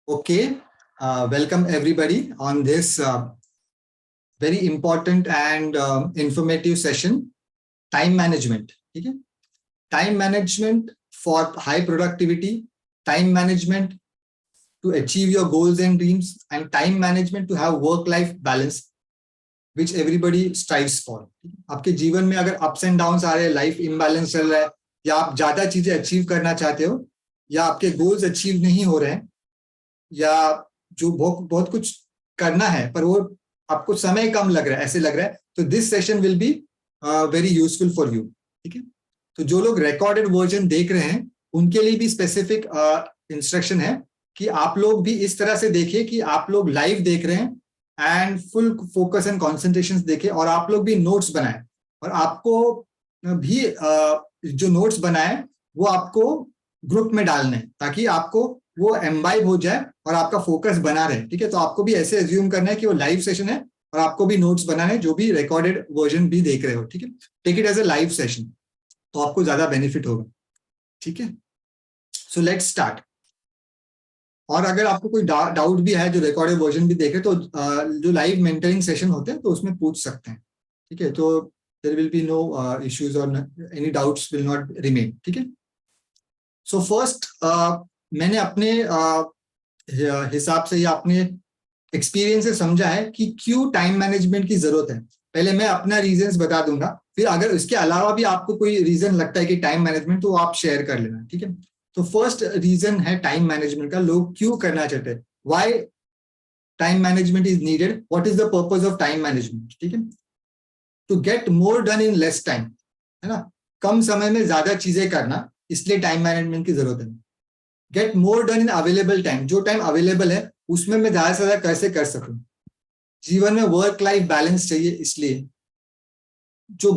Okay, welcome everybody on this very important and informative session, time management. Okay? Time management for high productivity, time management to achieve your goals and dreams, and time management to have work-life balance, which everybody strives for. आपके जीवन में अगर ups and downs आ रहे हैं, life imbalance चल रहा है, या आप ज्यादा चीजें अचीव करना चाहते हो, या आपके गोल्स अचीव नहीं हो रहे हैं, या जो बहुत कुछ करना है पर वो आपको समय कम लग रहा है, ऐसे लग रहा है, तो this session will be very useful for you. ठीक है, तो जो लोग रिकॉर्डेड वर्जन देख रहे हैं उनके लिए भी स्पेसिफिक इंस्ट्रक्शन है कि आप लोग भी इस तरह से देखिए कि आप लोग लाइव देख रहे हैं and full focus and concentration देखें, और आप लोग भी नोट्स बनाएं, और आपको भी जो नोट्स बनाए वो आपको ग्रुप में डालने हैं ताकि आपको वो एम्बाइब हो जाए और आपका फोकस बना रहे. ठीक है, तो आपको भी ऐसे एज्यूम करना है कि वो लाइव सेशन है और आपको भी नोट्स बनाने हैं, जो भी रिकॉर्डेड वर्जन भी देख रहे हो. ठीक है, take it as a live session, तो आपको ज्यादा बेनिफिट होगा. ठीक है, सो लेट्स स्टार्ट. और अगर आपको कोई डाउट भी है, जो रिकॉर्डेड वर्जन भी देखे, तो जो लाइव मेंटरिंग सेशन होते हैं तो उसमें पूछ सकते हैं. ठीक है, तो there will be no issues और any doubts will not remain. ठीक है, सो फर्स्ट मैंने अपने हिसाब से या अपने एक्सपीरियंस से समझा है कि क्यों टाइम मैनेजमेंट की जरूरत है. पहले मैं अपना रीजंस बता दूंगा, फिर अगर इसके अलावा भी आपको कोई रीजन लगता है कि टाइम मैनेजमेंट, तो आप शेयर कर लेना. ठीक है, तो फर्स्ट रीजन है टाइम मैनेजमेंट का, लोग क्यों करना चाहते हैं, why time management is needed, what is the purpose of time management. ठीक है, to get more done in less time, है ना, कम समय में ज्यादा चीजें करना, इसलिए टाइम मैनेजमेंट की जरूरत है. गेट मोर डन इन अवेलेबल टाइम, जो टाइम अवेलेबल है उसमें मैं ज्यादा से ज्यादा कैसे कर सकूं. जीवन में वर्क लाइफ बैलेंस चाहिए, इसलिए जो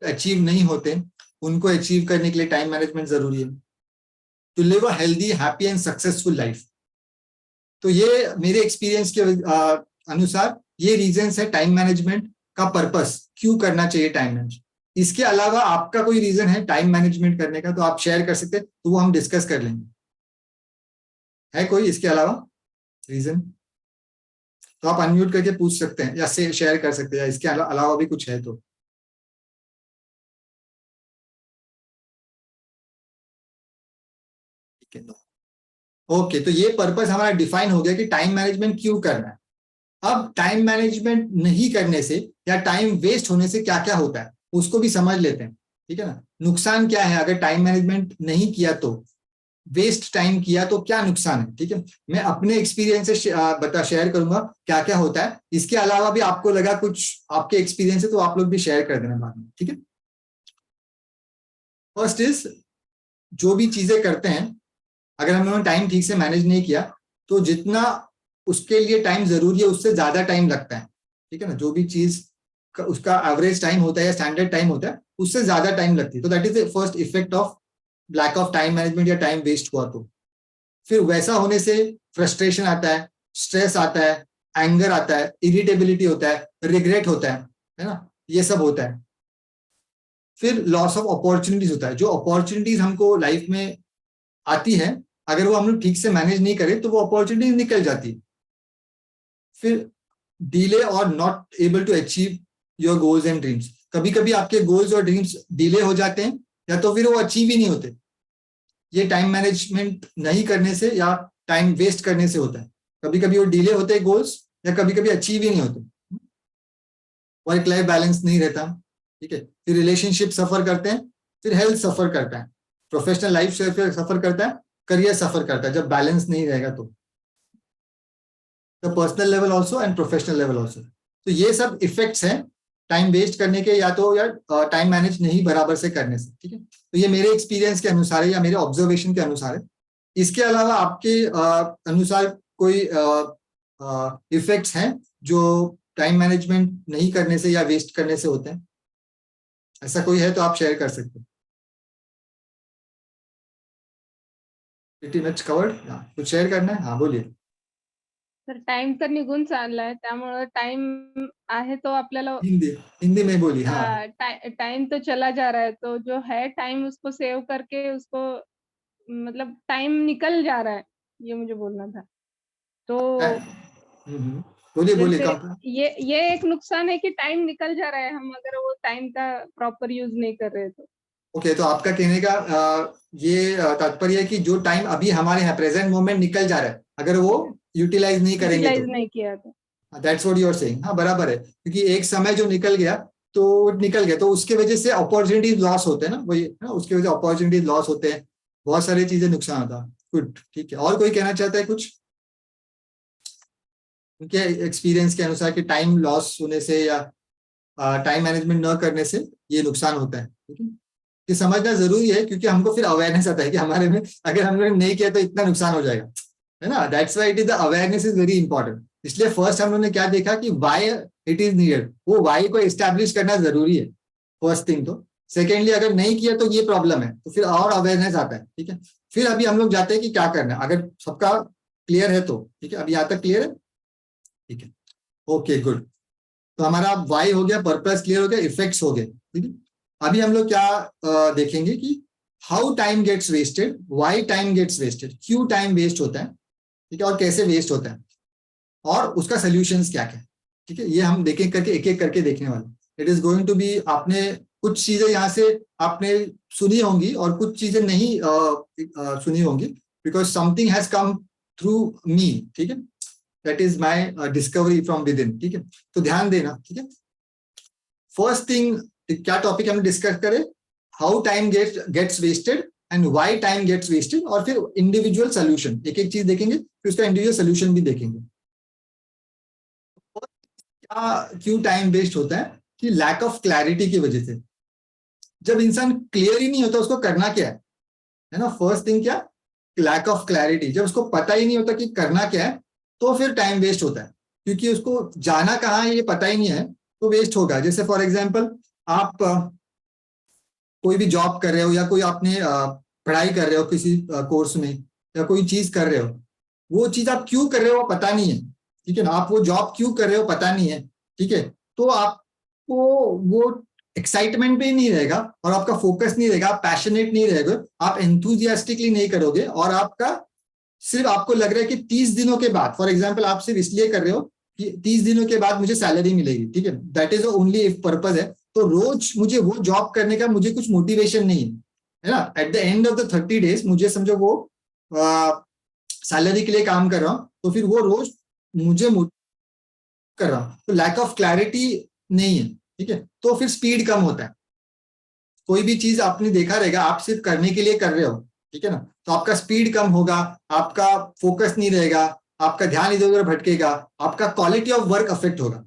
अचीव नहीं होते उनको अचीव करने के लिए टाइम मैनेजमेंट जरूरी है. To live a healthy, happy and successful life. तो ये मेरे एक्सपीरियंस के अनुसार ये रीजंस है टाइम मैनेजमेंट का पर्पस, क्यों करना चाहिए टाइम मैनेजमेंट. इसके अलावा आपका कोई रीजन है टाइम मैनेजमेंट करने का, तो आप शेयर कर सकते हैं, तो वो हम डिस्कस कर लेंगे. है कोई इसके अलावा रीजन, तो आप अनम्यूट करके पूछ सकते हैं या से शेयर कर सकते हैं, या इसके अलावा भी कुछ है तो. ओके, तो ये पर्पस हमारा डिफाइन हो गया कि टाइम मैनेजमेंट क्यों करना है. अब टाइम मैनेजमेंट नहीं करने से या टाइम वेस्ट होने से क्या क्या होता है उसको भी समझ लेते हैं. ठीक है ना, नुकसान क्या है अगर टाइम मैनेजमेंट नहीं किया, तो वेस्ट टाइम किया तो क्या नुकसान है. ठीक है, मैं अपने एक्सपीरियंस से शेयर करूंगा क्या क्या होता है. इसके अलावा भी आपको लगा कुछ आपके एक्सपीरियंस है तो आप लोग भी शेयर कर देना बाद में. ठीक है, फर्स्ट इज, जो भी चीजें करते हैं अगर हम लोगों ने टाइम ठीक से मैनेज नहीं किया तो जितना उसके लिए टाइम जरूरी है उससे ज्यादा टाइम लगता है. ठीक है ना, जो भी चीज उसका एवरेज टाइम होता है या स्टैंडर्ड टाइम होता है उससे ज्यादा टाइम लगती है. तो that is the first effect of lack of time management, या टाइम वेस्ट हुआ तो. फिर वैसा होने से फ्रस्ट्रेशन आता है, स्ट्रेस आता है, एंगर आता है, इरिटेबिलिटी होता है, रिग्रेट होता है ना, ये सब होता है. फिर लॉस ऑफ अपॉर्चुनिटीज होता है, जो अपॉर्चुनिटीज हमको लाइफ में आती है अगर वो हम लोग ठीक से मैनेज नहीं करें तो वो अपॉर्चुनिटीज निकल जाती है. फिर डिले और not able to achieve your goals and dreams, कभी कभी आपके गोल्स और ड्रीम्स डिले हो जाते हैं या तो फिर वो अचीव ही नहीं होते. ये टाइम मैनेजमेंट नहीं करने से या टाइम वेस्ट करने से होता है. कभी कभी वो डिले होते हैं गोल्स, या कभी कभी अचीव ही नहीं होते, वर्क लाइफ बैलेंस नहीं रहता. ठीक है, फिर रिलेशनशिप सफर करते हैं, फिर हेल्थ सफर करता है, प्रोफेशनल लाइफ सफर करता है, करियर सफर करता है जब बैलेंस नहीं रहेगा तो. The personal level also and professional level also. तो ये सब इफेक्ट्स हैं टाइम वेस्ट करने के, या तो या टाइम मैनेज नहीं बराबर से करने से. ठीक है, तो ये मेरे एक्सपीरियंस के अनुसार है या मेरे ऑब्जर्वेशन के अनुसार है. इसके अलावा आपके अनुसार कोई इफेक्ट्स हैं जो टाइम मैनेजमेंट नहीं करने से या वेस्ट करने से होते हैं, ऐसा कोई है तो आप शेयर कर सकते हैं. pretty much covered. कुछ शेयर करना है, हाँ बोलिए. तर टाइम तर निघून चाललाय, त्यामुळे टाइम आहे तो आपल्याला हिंदी में बोली. हाँ, टाइम तो चला जा रहा है, तो जो है टाइम उसको सेव करके उसको मतलब टाइम निकल जा रहा है, ये मुझे बोलना था। तो बोलिए बोलिए जैसे कम। ये एक नुकसान है कि टाइम निकल जा रहा है, हम अगर वो टाइम का प्रॉपर यूज नहीं कर रहे तो। ओके, तो आपका कहने का ये तात्पर्य है कि जो टाइम अभी हमारे यहाँ प्रेजेंट मोमेंट निकल जा रहा है, अगर वो यूटिलाइज नहीं करेंगे यूटिलाइज तो। नहीं किया तो। That's what you are saying. हाँ बराबर है, क्योंकि एक समय जो निकल गया तो निकल गया, तो उसके वजह से अपॉर्चुनिटीज लॉस होते हैं ना, वही है ना, उसके वजह से अपॉर्चुनिटीज लॉस होते हैं, बहुत सारी चीजें नुकसान होता है। गुड, ठीक है। और कोई कहना चाहता है कुछ उनके एक्सपीरियंस के अनुसार कि टाइम लॉस होने से या टाइम मैनेजमेंट न करने से ये नुकसान होता है? ठीक है, ये समझना जरूरी है, क्योंकि हमको फिर अवेयरनेस आता है कि हमारे में अगर हमने नहीं किया तो इतना नुकसान हो जाएगा, है ना। That's why it is the awareness is very important. इसलिए फर्स्ट हम लोगों ने क्या देखा कि वाई इट इज नीडेड, वो वाई को एस्टैब्लिश करना जरूरी है, फर्स्ट थिंग तो। सेकेंडली अगर नहीं किया तो ये प्रॉब्लम है, तो फिर और अवेयरनेस आता है, ठीक है। फिर अभी हम लोग जाते हैं कि क्या करना है, अगर सबका क्लियर है तो ठीक है, अभी यहाँ तक क्लियर है, ठीक है, ओके गुड। तो हमारा वाई हो गया, पर्पस क्लियर हो गया, इफेक्ट्स हो गए, ठीक है। अभी हम लोग क्या देखेंगे कि how time gets wasted, why time gets wasted, क्यों टाइम वेस्ट होता है, ठीक है, और कैसे वेस्ट होता है, और उसका सोल्यूशंस क्या क्या है, ठीक है। ये हम देखें करके एक एक करके देखने वाले। It is going to be, आपने कुछ चीजें यहाँ से आपने सुनी होंगी और कुछ चीजें नहीं सुनी होंगी, because something has come through me, ठीक है। That is my discovery from within, ठीक है। तो ध्यान देना, ठीक है। फर्स्ट थिंग, क्या टॉपिक हमने डिस्कस करे, how time gets wasted and why time gets wasted, और फिर इंडिविजुअल सोल्यूशन, एक एक चीज देखेंगे, फिर उसका इंडिविजुअल सोल्यूशन भी देखेंगे। क्या क्यों टाइम वेस्ट होता है, कि लैक ऑफ क्लैरिटी की वजह से। जब इंसान क्लियर ही नहीं होता उसको करना क्या है ना, फर्स्ट थिंग क्या, लैक ऑफ क्लैरिटी। जब उसको पता ही नहीं होता कि करना क्या है, तो फिर टाइम वेस्ट होता है, क्योंकि उसको जाना कहाँ है ये पता ही नहीं है, तो वेस्ट होगा। जैसे फॉर एग्जाम्पल, आप कोई भी जॉब कर रहे हो, या कोई आपने पढ़ाई कर रहे हो किसी कोर्स में, या कोई चीज कर रहे हो, वो चीज आप क्यों कर रहे हो पता नहीं है, ठीक है ना। आप वो जॉब क्यों कर रहे हो पता नहीं है, ठीक है, तो आपको वो एक्साइटमेंट भी नहीं रहेगा, और आपका फोकस नहीं रहेगा, आप पैशनेट नहीं रहेगा, आप एंथुजियास्टिकली नहीं करोगे, और आपका सिर्फ आपको लग रहा है कि 30 दिनों के बाद, फॉर एग्जाम्पल आप सिर्फ इसलिए कर रहे हो कि 30 दिनों के बाद मुझे सैलरी मिलेगी, ठीक है, that is only if purpose है। तो रोज मुझे वो जॉब करने का मुझे कुछ मोटिवेशन नहीं है ना। At the end of the 30 days मुझे समझो वो सैलरी के लिए काम कर रहा हूँ, तो फिर वो रोज मुझे कर रहा हूँ, तो लैक ऑफ क्लैरिटी नहीं है, ठीक है, तो फिर स्पीड कम होता है। कोई भी चीज आपने देखा रहेगा, आप सिर्फ करने के लिए कर रहे हो, ठीक है ना, तो आपका स्पीड कम होगा, आपका फोकस नहीं रहेगा, आपका ध्यान इधर उधर भटकेगा, आपका क्वालिटी ऑफ वर्क अफेक्ट होगा।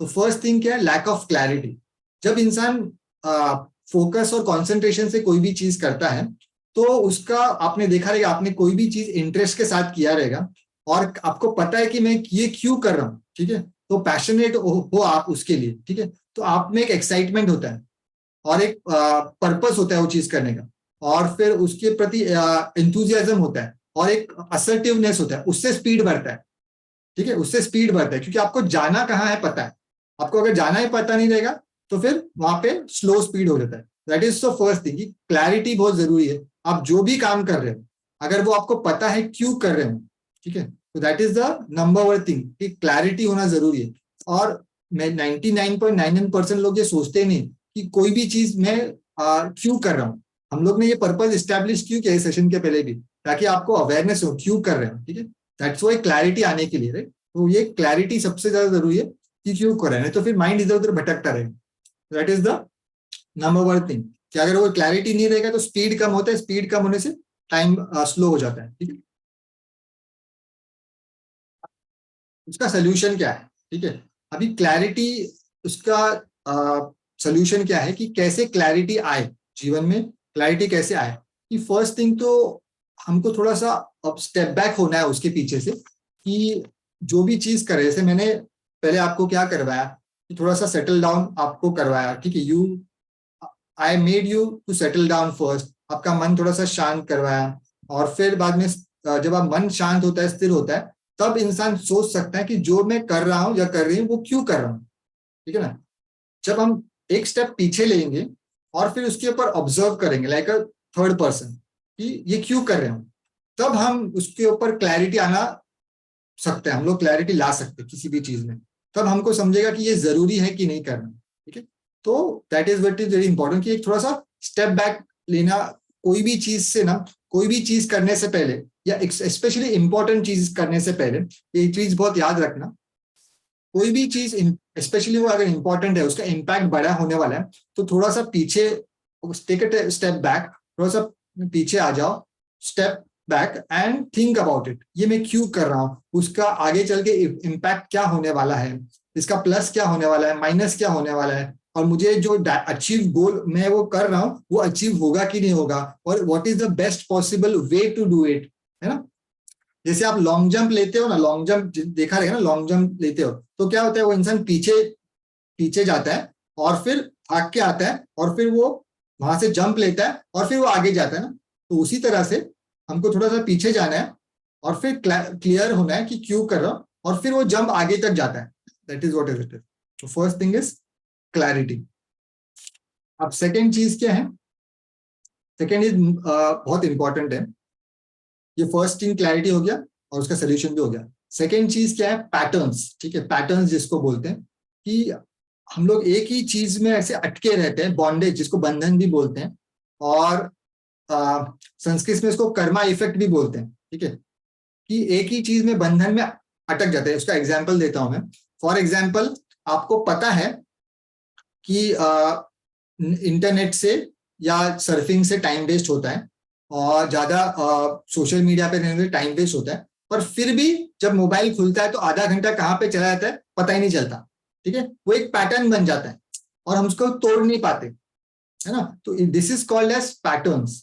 तो फर्स्ट थिंग क्या है, लैक ऑफ क्लैरिटी। जब इंसान फोकस और कंसंट्रेशन से कोई भी चीज करता है, तो उसका आपने देखा रहेगा, आपने कोई भी चीज इंटरेस्ट के साथ किया रहेगा, और आपको पता है कि मैं ये क्यों कर रहा हूँ, ठीक है, तो पैशनेट हो आप उसके लिए, ठीक है, तो आप में एक एक्साइटमेंट होता है, और एक पर्पस होता है वो चीज करने का, और फिर उसके प्रति एंथुजियाज्म होता है, और एक असर्टिवनेस होता है, उससे स्पीड बढ़ता है, ठीक है, उससे स्पीड बढ़ता है, क्योंकि आपको जाना कहाँ है पता है। आपको अगर जाना ही पता नहीं रहेगा, तो फिर वहां पे स्लो स्पीड हो जाता है। That is the first thing, clarity बहुत जरूरी है। आप जो भी काम कर रहे हो, अगर वो आपको पता है क्यों कर रहे हो, ठीक है, तो that is the number one thing, कि क्लैरिटी होना जरूरी है। और मैं 99.99% लोग ये सोचते नहीं कि कोई भी चीज मैं क्यों कर रहा हूँ। हम लोग ने ये पर्पज स्टैब्लिश क्यों किया सेशन के पहले भी, ताकि आपको अवेयरनेस हो क्यों कर रहे हो, ठीक है, दैट्स वाई क्लैरिटी आने के लिए, राइट। तो ये क्लैरिटी सबसे ज्यादा जरूरी है कि क्यों कर रहे हैं, तो फिर माइंड इधर उधर भटकता रहेगा। That is the number one thing, कि अगर वो क्लैरिटी नहीं रहेगा तो स्पीड कम होता है, स्पीड कम होने से टाइम स्लो हो जाता है, ठीक है। उसका सोल्यूशन क्या है, ठीक है। अभी क्लैरिटी, उसका सोल्यूशन क्या है, कि कैसे क्लैरिटी आए जीवन में, क्लैरिटी कैसे आए, कि फर्स्ट थिंग तो हमको थोड़ा सा अब स्टेप बैक होना है उसके पीछे से, कि जो भी चीज करे, जैसे मैंने पहले आपको क्या करवाया, कि थोड़ा सा सेटल डाउन आपको करवाया, ठीक है, I made you to settle down first, आपका मन थोड़ा सा शांत करवाया, और फिर बाद में जब आप मन शांत होता है, स्थिर होता है, तब इंसान सोच सकता है कि जो मैं कर रहा हूं या कर रही हूँ वो क्यों कर रहा हूँ, ठीक है ना। जब हम एक स्टेप पीछे लेंगे, और फिर उसके ऊपर ऑब्जर्व करेंगे लाइक अ थर्ड पर्सन, कि ये क्यों कर रहे हूँ, तब हम उसके ऊपर क्लैरिटी आना सकते हैं, हम लोग क्लैरिटी ला सकते हैं किसी भी चीज में, तब हमको समझेगा कि ये जरूरी है कि नहीं करना। ठीक है, तो that is what is very important कि एक थोड़ा सा स्टेप बैक लेना कोई भी चीज से ना, कोई भी चीज करने से पहले या स्पेशली इंपॉर्टेंट चीज करने से पहले, ये चीज बहुत याद रखना, कोई भी चीज स्पेशली वो अगर इंपॉर्टेंट है, उसका इम्पैक्ट बड़ा होने वाला है, तो थोड़ा सा पीछे टेक अ स्टेप बैक, थोड़ा सा पीछे आ जाओ, step back and think about it, ये मैं क्यों कर रहा हूँ, उसका आगे चल के इम्पैक्ट क्या होने वाला है, इसका प्लस क्या होने वाला है, माइनस क्या होने वाला है, और मुझे जो अचीव गोल मैं वो कर रहा हूँ वो अचीव होगा कि नहीं होगा, और what is the best possible way to do it, है ना। जैसे आप लॉन्ग जंप लेते हो ना, लॉन्ग जंप देखा रहेगा ना, लॉन्ग जंप लेते हो तो क्या होता है, वो इंसान पीछे पीछे जाता है और फिर भाग के आता है और फिर वो वहां से जंप लेता है और फिर वो आगे जाता है ना। तो उसी तरह से हमको थोड़ा सा पीछे जाना है और फिर क्लियर होना है कि क्यों कर रहा हूं, और फिर वो जंप आगे तक जाता है। That is what is it. तो फर्स्ट थिंग इज क्लैरिटी। अब सेकेंड चीज क्या है, सेकेंड इज बहुत इंपॉर्टेंट है। ये फर्स्ट थिंग क्लैरिटी हो गया और उसका सोल्यूशन भी हो गया। सेकेंड चीज क्या है, पैटर्न्स। ठीक है, पैटर्न्स जिसको बोलते हैं कि हम लोग एक ही चीज में ऐसे अटके रहते हैं, बॉन्डेज जिसको बंधन भी बोलते हैं, और संस्कृत में इसको कर्मा इफेक्ट भी बोलते हैं। ठीक है, कि एक ही चीज में बंधन में अटक जाते हैं। उसका एग्जाम्पल देता हूं मैं। फॉर एग्जाम्पल, आपको पता है कि इंटरनेट से या सर्फिंग से टाइम वेस्ट होता है और ज्यादा सोशल मीडिया पे रहने से टाइम वेस्ट होता है, पर फिर भी जब मोबाइल खुलता है तो आधा घंटा कहाँ पे चला जाता है पता ही नहीं चलता। ठीक है, वो एक पैटर्न बन जाता है और हम उसको तोड़ नहीं पाते, है ना। तो this is called as patterns,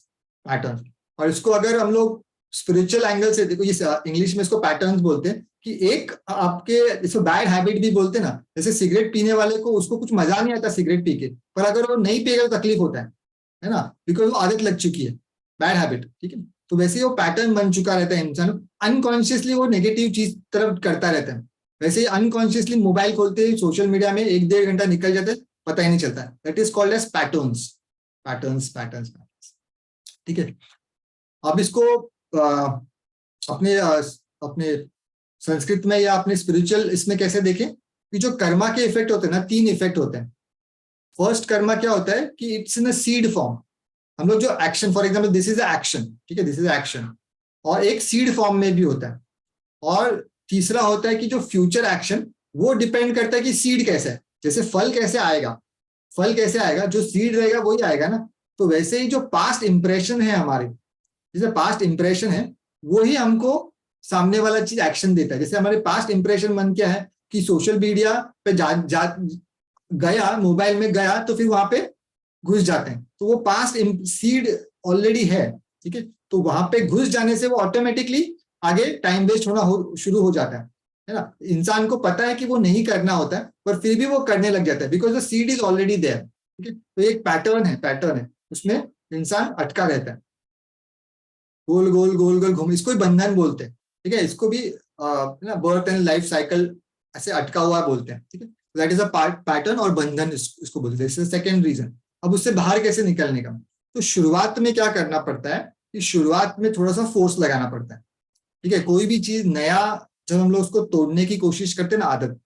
pattern. और इसको अगर हम लोग स्पिरिचुअल एंगल से देखो, ये इंग्लिश में इसको पैटर्न्स बोलते हैं, कि एक आपके इसको बैड हैबिट भी बोलते हैं ना। जैसे सिगरेट पीने वाले को उसको कुछ मजा नहीं आता सिगरेट पी के, पर अगर वो नहीं पिएगा तो तकलीफ होता है ना, बिकॉज वो आदत लग चुकी है, बैड हैबिट। ठीक है, तो वैसे ही वो पैटर्न बन चुका रहता है इंसान, अनकॉन्शियसली वो नेगेटिव चीज तरफ करता रहता है। वैसे ही अनकॉन्शियसली मोबाइल खोलते ही सोशल मीडिया में 1-1.5 घंटा निकल जाता है, पता ही नहीं चलता। That is called as patterns, patterns patterns patterns. ठीक है, अब इसको अपने अपने संस्कृत में या अपने स्पिरिचुअल इसमें कैसे देखें कि जो कर्मा के इफेक्ट होते हैं ना, 3 इफेक्ट होते हैं। फर्स्ट कर्मा क्या होता है कि it's in a seed form. हम लोग जो action, for example this is action, ठीक है, दिस इज एक्शन, और एक सीड फॉर्म में भी होता है। और तीसरा होता है कि जो फ्यूचर एक्शन, वो डिपेंड करता है कि सीड कैसा है। जैसे फल कैसे आएगा, फल कैसे आएगा, जो सीड रहेगा वही आएगा ना। तो वैसे ही जो पास्ट इंप्रेशन है हमारे, जैसे पास्ट इंप्रेशन है वही हमको सामने वाला चीज एक्शन देता है। जैसे हमारे पास्ट इंप्रेशन मन क्या है कि सोशल मीडिया पे गया, मोबाइल में गया तो फिर वहां पे घुस जाते हैं, तो वो पास्ट सीड ऑलरेडी है। ठीक है, तो वहां पे घुस जाने से वो ऑटोमेटिकली आगे टाइम वेस्ट होना शुरू हो जाता है ना। इंसान को पता है कि वो नहीं करना होता है, पर फिर भी वो करने लग जाता है, because the seed is already there. ठीक है, तो एक पैटर्न है, उसमें इंसान अटका रहता है, गोल गोल गोल गोल घूम, इसको ही बंधन बोलते हैं। ठीक है, इसको भी ना बर्थ एंड लाइफ साइकिल ऐसे अटका हुआ बोलते हैं। ठीक है, दैट इज अ पैटर्न और बंधन इसको बोलते हैं। Second reason. अब उससे बाहर कैसे निकलने का, तो शुरुआत में क्या करना पड़ता है कि शुरुआत में थोड़ा सा फोर्स लगाना पड़ता है। ठीक है, कोई भी चीज नया जब हम लोग उसको तोड़ने की कोशिश करते हैं ना, आदत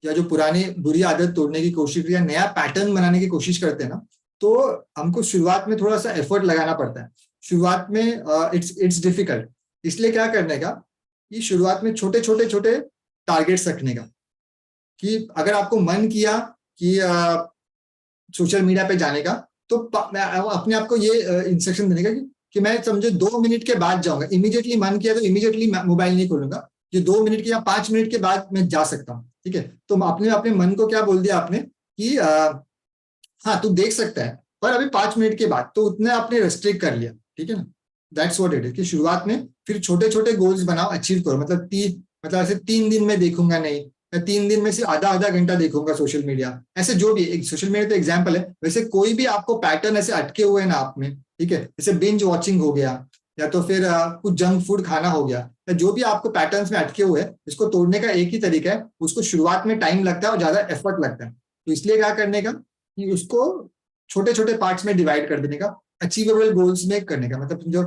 या जो पुरानी बुरी आदत तोड़ने की कोशिश या नया पैटर्न बनाने की कोशिश करते हैं ना, तो हमको शुरुआत में थोड़ा सा एफर्ट लगाना पड़ता है। शुरुआत में इट्स डिफिकल्ट, इसलिए क्या करने का कि शुरुआत में छोटे छोटे छोटे टारगेट्स रखने का। कि अगर आपको मन किया कि सोशल मीडिया पे जाने का, तो अपने आप को ये इंस्ट्रक्शन देने का कि मैं समझो 2 मिनट के बाद जाऊंगा। इमीडिएटली मन किया तो इमीडिएटली मोबाइल नहीं खोलूंगा, ये 2 मिनट के या 5 मिनट के बाद मैं जा सकता हूँ। ठीक है, तो आपने अपने मन को क्या बोल दिया आपने कि हाँ तू देख सकता है, पर अभी 5 मिनट के बाद, तो उतने आपने रेस्ट्रिक्ट कर लिया। ठीक है ना, दैट्स व्हाट इट इज। कि शुरुआत में फिर छोटे छोटे गोल्स बनाओ, अचीव करो। मतलब ऐसे 3 दिन में देखूंगा नहीं, या 3 दिन में से आधा घंटा देखूंगा सोशल मीडिया, ऐसे जो भी। एक सोशल मीडिया तो एग्जाम्पल है, वैसे कोई भी आपको पैटर्न ऐसे अटके हुए हैं ना आप में, ठीक है, जैसे बिंज वॉचिंग हो गया, या तो फिर कुछ जंक फूड खाना हो गया, या जो भी आपको पैटर्न्स में अटके हुए हैं, इसको तोड़ने का एक ही तरीका है, उसको शुरुआत में टाइम लगता है और ज्यादा एफर्ट लगता है। तो इसलिए क्या करने का कि उसको छोटे छोटे पार्ट्स में डिवाइड कर देने का, अचीवेबल गोल्स में करने का। मतलब जो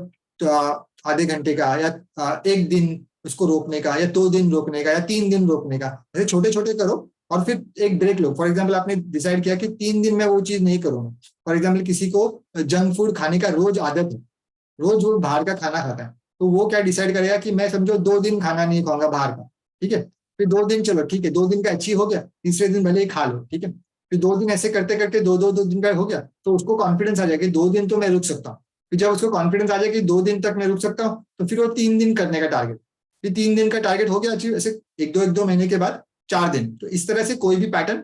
आधे घंटे का, या 1 दिन उसको रोकने का, या 2 दिन रोकने का, या 3 दिन रोकने का, ऐसे छोटे छोटे करो और फिर एक ब्रेक लो। फॉर एग्जाम्पल आपने डिसाइड किया कि 3 दिन में वो चीज नहीं करूंगा। फॉर एग्जाम्पल किसी को जंक फूड खाने का रोज आदत है, रोज वो बाहर का खाना खाता है, तो वो क्या डिसाइड करेगा कि मैं समझो 2 दिन खाना नहीं खाऊंगा बाहर का, ठीक है। फिर 2 दिन, चलो ठीक है, 2 दिन का अचीव हो गया, तीसरे दिन भले ही खा लो, ठीक है। फिर 2 दिन ऐसे करते करते 2 दिन का हो गया, तो उसको कॉन्फिडेंस आ जाएगा कि 2 दिन तो मैं रुक सकता हूँ। फिर जब उसको कॉन्फिडेंस आ जाए कि 2 दिन तक मैं रुक सकता हूँ, तो फिर वो 3 दिन करने का टारगेट, फिर 3 दिन का टारगेट हो गया अचीव। ऐसे एक दो महीने के बाद 4 दिन। तो इस तरह से कोई भी पैटर्न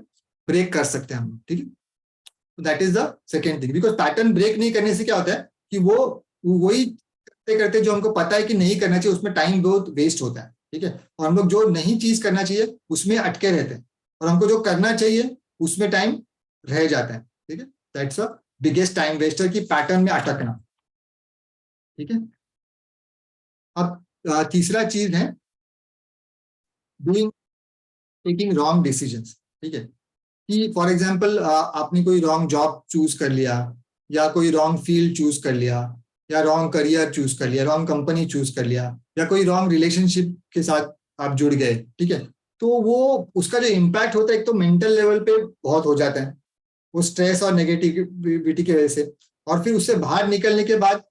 ब्रेक कर सकते हैं हम लोग, ठीक है। That is the second thing. Because pattern break नहीं करने से क्या होता है कि वो वही करते करते जो हमको पता है कि नहीं करना चाहिए उसमें टाइम बहुत वेस्ट होता है, ठीक है। और हम लोग जो नहीं चीज करना चाहिए उसमें अटके रहते हैं, और हमको जो करना चाहिए उसमें टाइम रह जाता है, ठीक है। That's a biggest time Wester की पैटर्न में अटकना, ठीक है। अब तीसरा चीज है डूइंग टेकिंग रॉन्ग डिसीजंस, ठीक है। कि फॉर एग्जाम्पल आपने कोई रॉन्ग जॉब चूज कर लिया, या कोई रॉन्ग फील्ड चूज कर लिया, या रॉन्ग करियर चूज कर लिया, रॉन्ग कंपनी चूज कर लिया, या कोई रॉन्ग रिलेशनशिप के साथ आप जुड़ गए, ठीक है। तो वो उसका जो इम्पैक्ट होता है एक तो मेंटल लेवल पे बहुत हो जाता है, वो स्ट्रेस और नेगेटिविटी की वजह से, और फिर उससे बाहर निकलने के बाद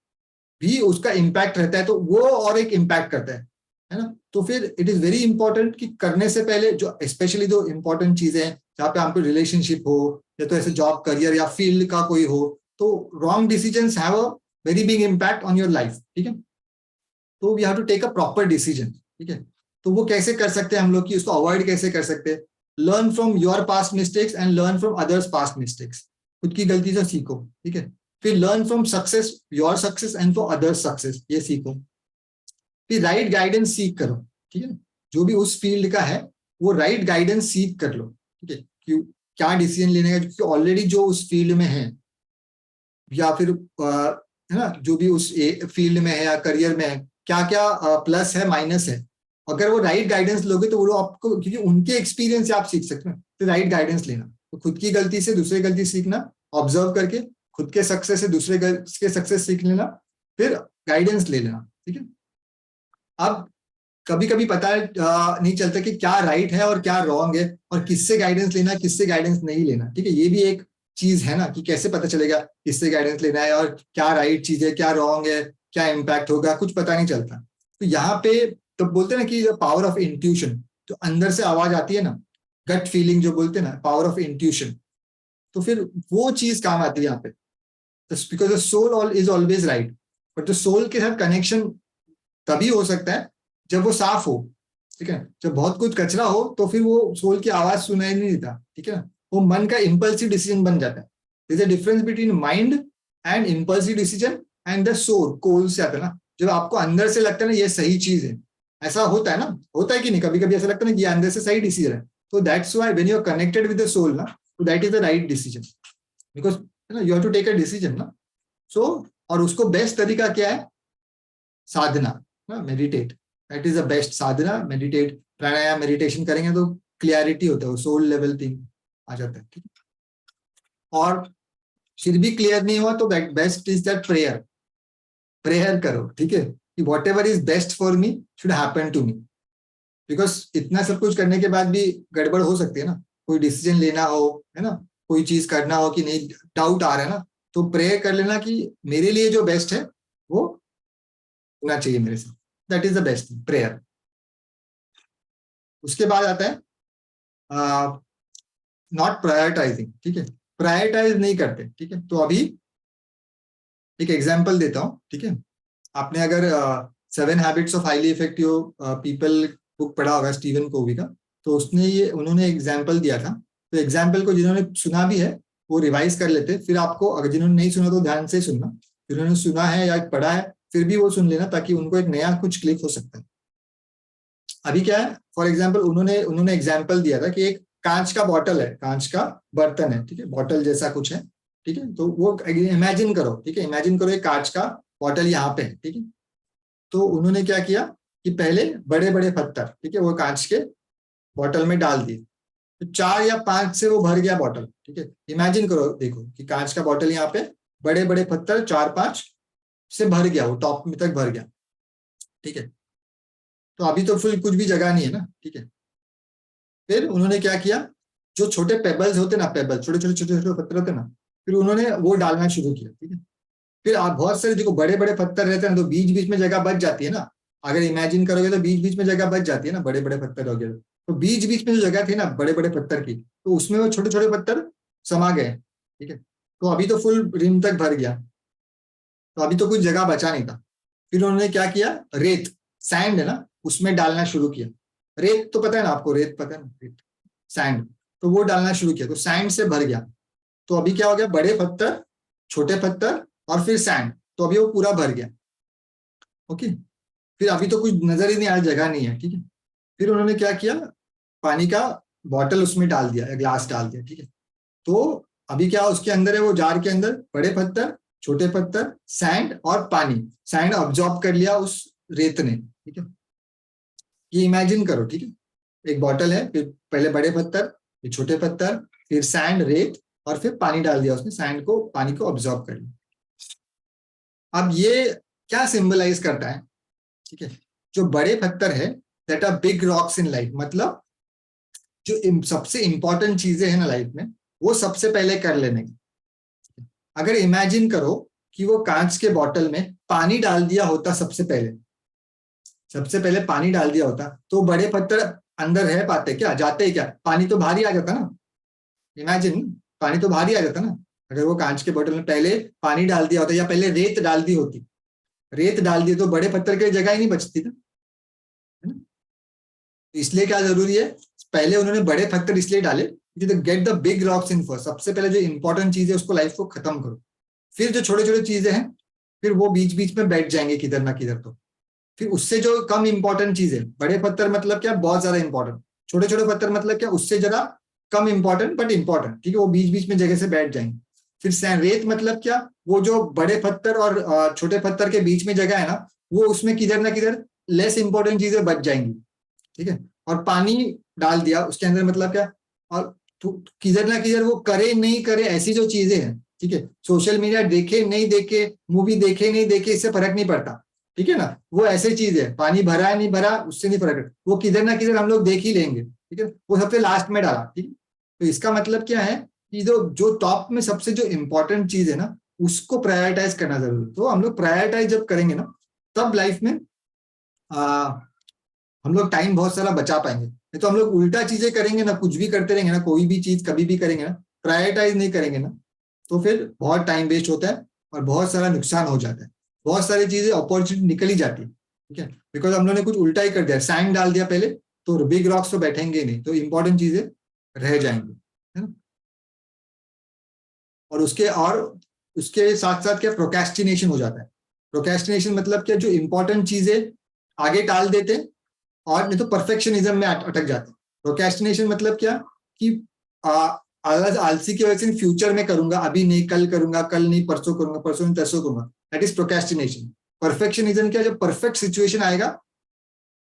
भी उसका इम्पैक्ट रहता है, तो वो और एक इम्पैक्ट करता है ना। तो फिर इट इज वेरी इंपॉर्टेंट कि करने से पहले जो स्पेशली जो इंपॉर्टेंट चीजें हैं जहाँ पे आपको रिलेशनशिप हो, या तो ऐसे जॉब करियर या फील्ड का कोई हो, तो wrong decisions have a very big impact on your life, ठीक है। तो we have to take a proper decision, ठीक है। तो वो कैसे कर सकते हैं हम लोग, कि उसको अवॉइड कैसे कर सकते हैं? Learn from your past mistakes and learn from others past mistakes. खुद की गलती से सीखो, ठीक है। फिर learn from success, your success and for others success, ये सीखो। फिर राइट गाइडेंस सीख करो, ठीक है। जो भी उस फील्ड का है वो राइट गाइडेंस सीख कर लो, ठीक है। क्यों, क्या डिसीजन लेने का, क्योंकि ऑलरेडी जो उस फील्ड में है, या फिर है ना, जो भी उस फील्ड में है या करियर में है, क्या क्या प्लस है माइनस है, अगर वो राइट गाइडेंस लोगे तो वो लोग आपको, क्योंकि उनके एक्सपीरियंस से आप सीख सकते हैं, तो राइट गाइडेंस लेना। तो खुद की गलती से दूसरे गलती सीखना, ऑब्जर्व करके खुद के सक्सेस से दूसरे के सक्सेस सीख लेना, फिर गाइडेंस ले लेना, ठीक है। अब कभी कभी पता नहीं चलता कि क्या राइट है और क्या रॉन्ग है, और किससे गाइडेंस लेना किससे गाइडेंस नहीं लेना, ठीक है। ये भी एक चीज है ना, कि कैसे पता चलेगा किससे गाइडेंस लेना है, और क्या राइट चीज है क्या रॉन्ग है, क्या इम्पैक्ट होगा, कुछ पता नहीं चलता। तो यहाँ पे तो बोलते हैं ना कि पावर ऑफ इंट्यूशन, तो अंदर से आवाज आती है ना, गट फीलिंग जो बोलते हैं ना, पावर ऑफ इंट्यूशन, तो फिर वो चीज काम आती है यहाँ पे। Because the soul is always right, but the soul के साथ कनेक्शन तभी हो सकता है जब वो साफ हो, ठीक है। जब बहुत कुछ कचरा हो तो फिर वो सोल की आवाज सुनाई नहीं देता, ठीक है ना। वो मन का इंपल्सिव डिसीजन बन जाता है। There is a difference between mind and impulsive decision and the soul, कोल से आता है ना, जब आपको अंदर से लगता है ना ये सही चीज है, ऐसा होता है ना, होता है कि नहीं, कभी कभी ऐसा लगता है ना कि ये अंदर से सही डिसीजन है, तो that's why when you are connected with the soul ना, तो that is the right decision, because you have to take a decision ना। सो और उसको बेस्ट तरीका क्या है? साधना, meditate, that is the best sadhana. Meditate, प्राणायाम, मेडिटेशन करेंगे तो क्लियरिटी होता है, सोल लेवल थिंग आ जाता है, ठीक है। और फिर भी क्लियर नहीं हुआ तो best is that prayer, prayer करो, ठीक है, कि whatever is best for me should happen to me. Because इतना सब कुछ करने के बाद भी गड़बड़ हो सकती है ना, कोई डिसीजन लेना हो, है ना, कोई चीज करना हो कि नहीं, डाउट आ रहा है ना, तो प्रेयर कर लेना कि मेरे लिए जो बेस्ट है वो होना चाहिए मेरे से। That is the best prayer. उसके बाद आता है नॉट प्रायोरिटाइजिंग, ठीक है, प्रायोरिटाइज नहीं करते, ठीक है। तो अभी एक एग्जांपल देता हूँ, ठीक है। आपने अगर 7 habits of highly effective people book पढ़ा होगा स्टीवन कोवी का, तो उसने ये उन्होंने एग्जांपल दिया था। तो एग्जांपल को जिन्होंने सुना भी है वो रिवाइज कर लेते, फिर आपको अगर जिन्होंने नहीं सुना तो ध्यान से सुनना, जिन्होंने सुना है या पढ़ा है फिर भी वो सुन लेना, ताकि उनको एक नया कुछ क्लिक हो सकता है। अभी क्या है, फॉर एग्जाम्पल उन्होंने एग्जाम्पल दिया था कि एक कांच का बॉटल है, कांच का बर्तन है, ठीक है, बॉटल जैसा कुछ है, ठीक है। तो वो इमेजिन करो, ठीक है, इमेजिन करो एक कांच का बॉटल यहाँ पे है, ठीक है। तो उन्होंने क्या किया कि पहले बड़े बड़े पत्थर, ठीक है, वो कांच के बॉटल में डाल दिए, तो 4 या 5 से वो भर गया बॉटल, ठीक है। इमेजिन करो, देखो कि कांच का बॉटल यहाँ पे बड़े बड़े पत्थर 4-5 से भर गया, वो टॉप में तक भर गया। ठीक है। तो अभी तो फुल कुछ भी जगह नहीं है ना, ठीक है। फिर उन्होंने क्या किया, जो छोटे पेबल्स होते ना, पेबल छोटे छोटे छोटे छोटे पत्थर होते ना, फिर उन्होंने वो डालना शुरू किया, ठीक है। फिर आप बहुत सारे जो बड़े बड़े पत्थर रहते हैं तो बीच बीच में जगह बच जाती है ना, अगर इमेजिन करोगे तो बीच बीच में जगह बच जाती है ना, बड़े बड़े पत्थर हो गए तो बीच बीच में जो जगह थी ना बड़े बड़े पत्थर की, तो उसमें वो छोटे छोटे पत्थर समा गए, ठीक है। तो अभी तो फुल रिम तक भर गया, तो अभी तो कुछ जगह बचा नहीं था। फिर उन्होंने क्या किया, रेत, सैंड है ना, उसमें डालना शुरू किया। रेत तो पता है ना आपको, रेत पता है ना, रेत, सैंड, तो वो डालना शुरू किया तो सैंड से भर गया। तो अभी क्या हो गया, बड़े पत्थर, छोटे पत्थर और फिर सैंड, तो अभी वो पूरा भर गया। ओके। फिर अभी तो कुछ नजर ही नहीं आया, जगह नहीं है, ठीक है। फिर उन्होंने क्या किया, पानी का बॉटल उसमें डाल दिया या ग्लास डाल दिया, ठीक है। तो अभी क्या उसके अंदर है, वो जार के अंदर बड़े पत्थर, छोटे पत्थर, सैंड और पानी, सैंड ऑब्जॉर्ब कर लिया उस रेत ने, ठीक है। ये इमेजिन करो, ठीक है, एक बॉटल है, फिर पहले बड़े पत्थर, फिर छोटे पत्थर, फिर सैंड, रेत, और फिर पानी डाल दिया उसने, सैंड को, पानी को ऑब्जॉर्ब कर लिया। अब ये क्या सिंबलाइज करता है, ठीक है, जो बड़े पत्थर है that are big rocks in life, मतलब जो सबसे इंपॉर्टेंट चीजें हैं ना लाइफ में, वो सबसे पहले कर लेने की। अगर इमेजिन करो कि वो कांच के बॉटल में पानी डाल दिया होता, सबसे पहले पानी डाल दिया होता, तो बड़े पत्थर अंदर रह पाते क्या, जाते क्या, पानी तो भारी आ जाता ना, इमेजिन, पानी तो भारी आ जाता ना। अगर वो कांच के बोतल में पहले पानी डाल दिया होता या पहले रेत डाल दी होती, रेत डाल दी तो बड़े पत्थर की जगह ही नहीं बचती ना, है ना। तो इसलिए क्या जरूरी है, पहले उन्होंने बड़े पत्थर इसलिए डाले कि get the big rocks in first, सबसे पहले जो इंपॉर्टेंट चीज है उसको, लाइफ को खत्म करो। फिर जो छोटे छोटे चीजें हैं, फिर वो बीच बीच में बैठ जाएंगे किधर ना किधर। तो फिर उससे जो कम इंपॉर्टेंट चीज है, बड़े पत्थर मतलब क्या, बहुत ज्यादा इंपॉर्टेंट, छोटे छोटे पत्थर मतलब क्या, उससे जरा कम इंपॉर्टेंट बट इंपॉर्टेंट, ठीक है, वो बीच बीच में जगह से बैठ जाएंगे। फिर रेत मतलब क्या, वो जो बड़े पत्थर और छोटे पत्थर के बीच में जगह है ना, वो उसमें किधर ना किधर लेस इंपॉर्टेंट चीजें बच जाएंगी, ठीक है। और पानी डाल दिया उसके अंदर मतलब क्या, और किधर ना किधर वो करे नहीं करे ऐसी जो चीजें हैं, ठीक है, सोशल मीडिया देखे नहीं देखे, मूवी देखे नहीं देखे, इससे फर्क नहीं पड़ता, ठीक है ना। वो ऐसे चीज है, पानी भरा है नहीं भरा उससे नहीं फर्क पड़ता, वो किधर ना किधर हम लोग देख ही लेंगे, ठीक है, वो सबसे लास्ट में डाला, ठीक है। तो इसका मतलब क्या है कि जो जो टॉप में सबसे जो इंपॉर्टेंट चीज है ना, उसको प्रायोरिटाइज करना जरूरी है। तो हम लोग प्रायोरिटाइज जब करेंगे ना, तब लाइफ में हम लोग टाइम बहुत सारा बचा पाएंगे। नहीं तो हम लोग उल्टा चीजें करेंगे ना, कुछ भी करते रहेंगे ना, कोई भी चीज कभी भी करेंगे ना, प्रायोरिटाइज नहीं करेंगे ना, तो फिर बहुत टाइम वेस्ट होता है और बहुत सारा नुकसान हो जाता है, बहुत सारी चीजें अपॉर्चुनिटी निकल ही जाती है, ठीक है, बिकॉज हम लोगों ने कुछ उल्टा ही कर दिया, सैंड डाल दिया पहले, तो बिग रॉक्स तो बैठेंगे ही नहीं, तो इंपॉर्टेंट चीजें रह जाएंगी, है ना। और उसके साथ साथ क्या, प्रोक्रेस्टिनेशन हो जाता है। प्रोक्रेस्टिनेशन मतलब क्या, जो इंपॉर्टेंट चीजें आगे टाल देते हैं, और नहीं तो परफेक्शनिज्म में अटक जाते हैं। प्रोक्रेस्टिनेशन मतलब क्या कि आलसी की वजह से फ्यूचर में करूंगा, अभी नहीं कल करूंगा, कल नहीं परसों करूंगा, परसों नहीं तरसों करूंगा, दैट इज प्रोक्रेस्टिनेशन। परफेक्शनिज्म क्या, जब परफेक्ट सिचुएशन आएगा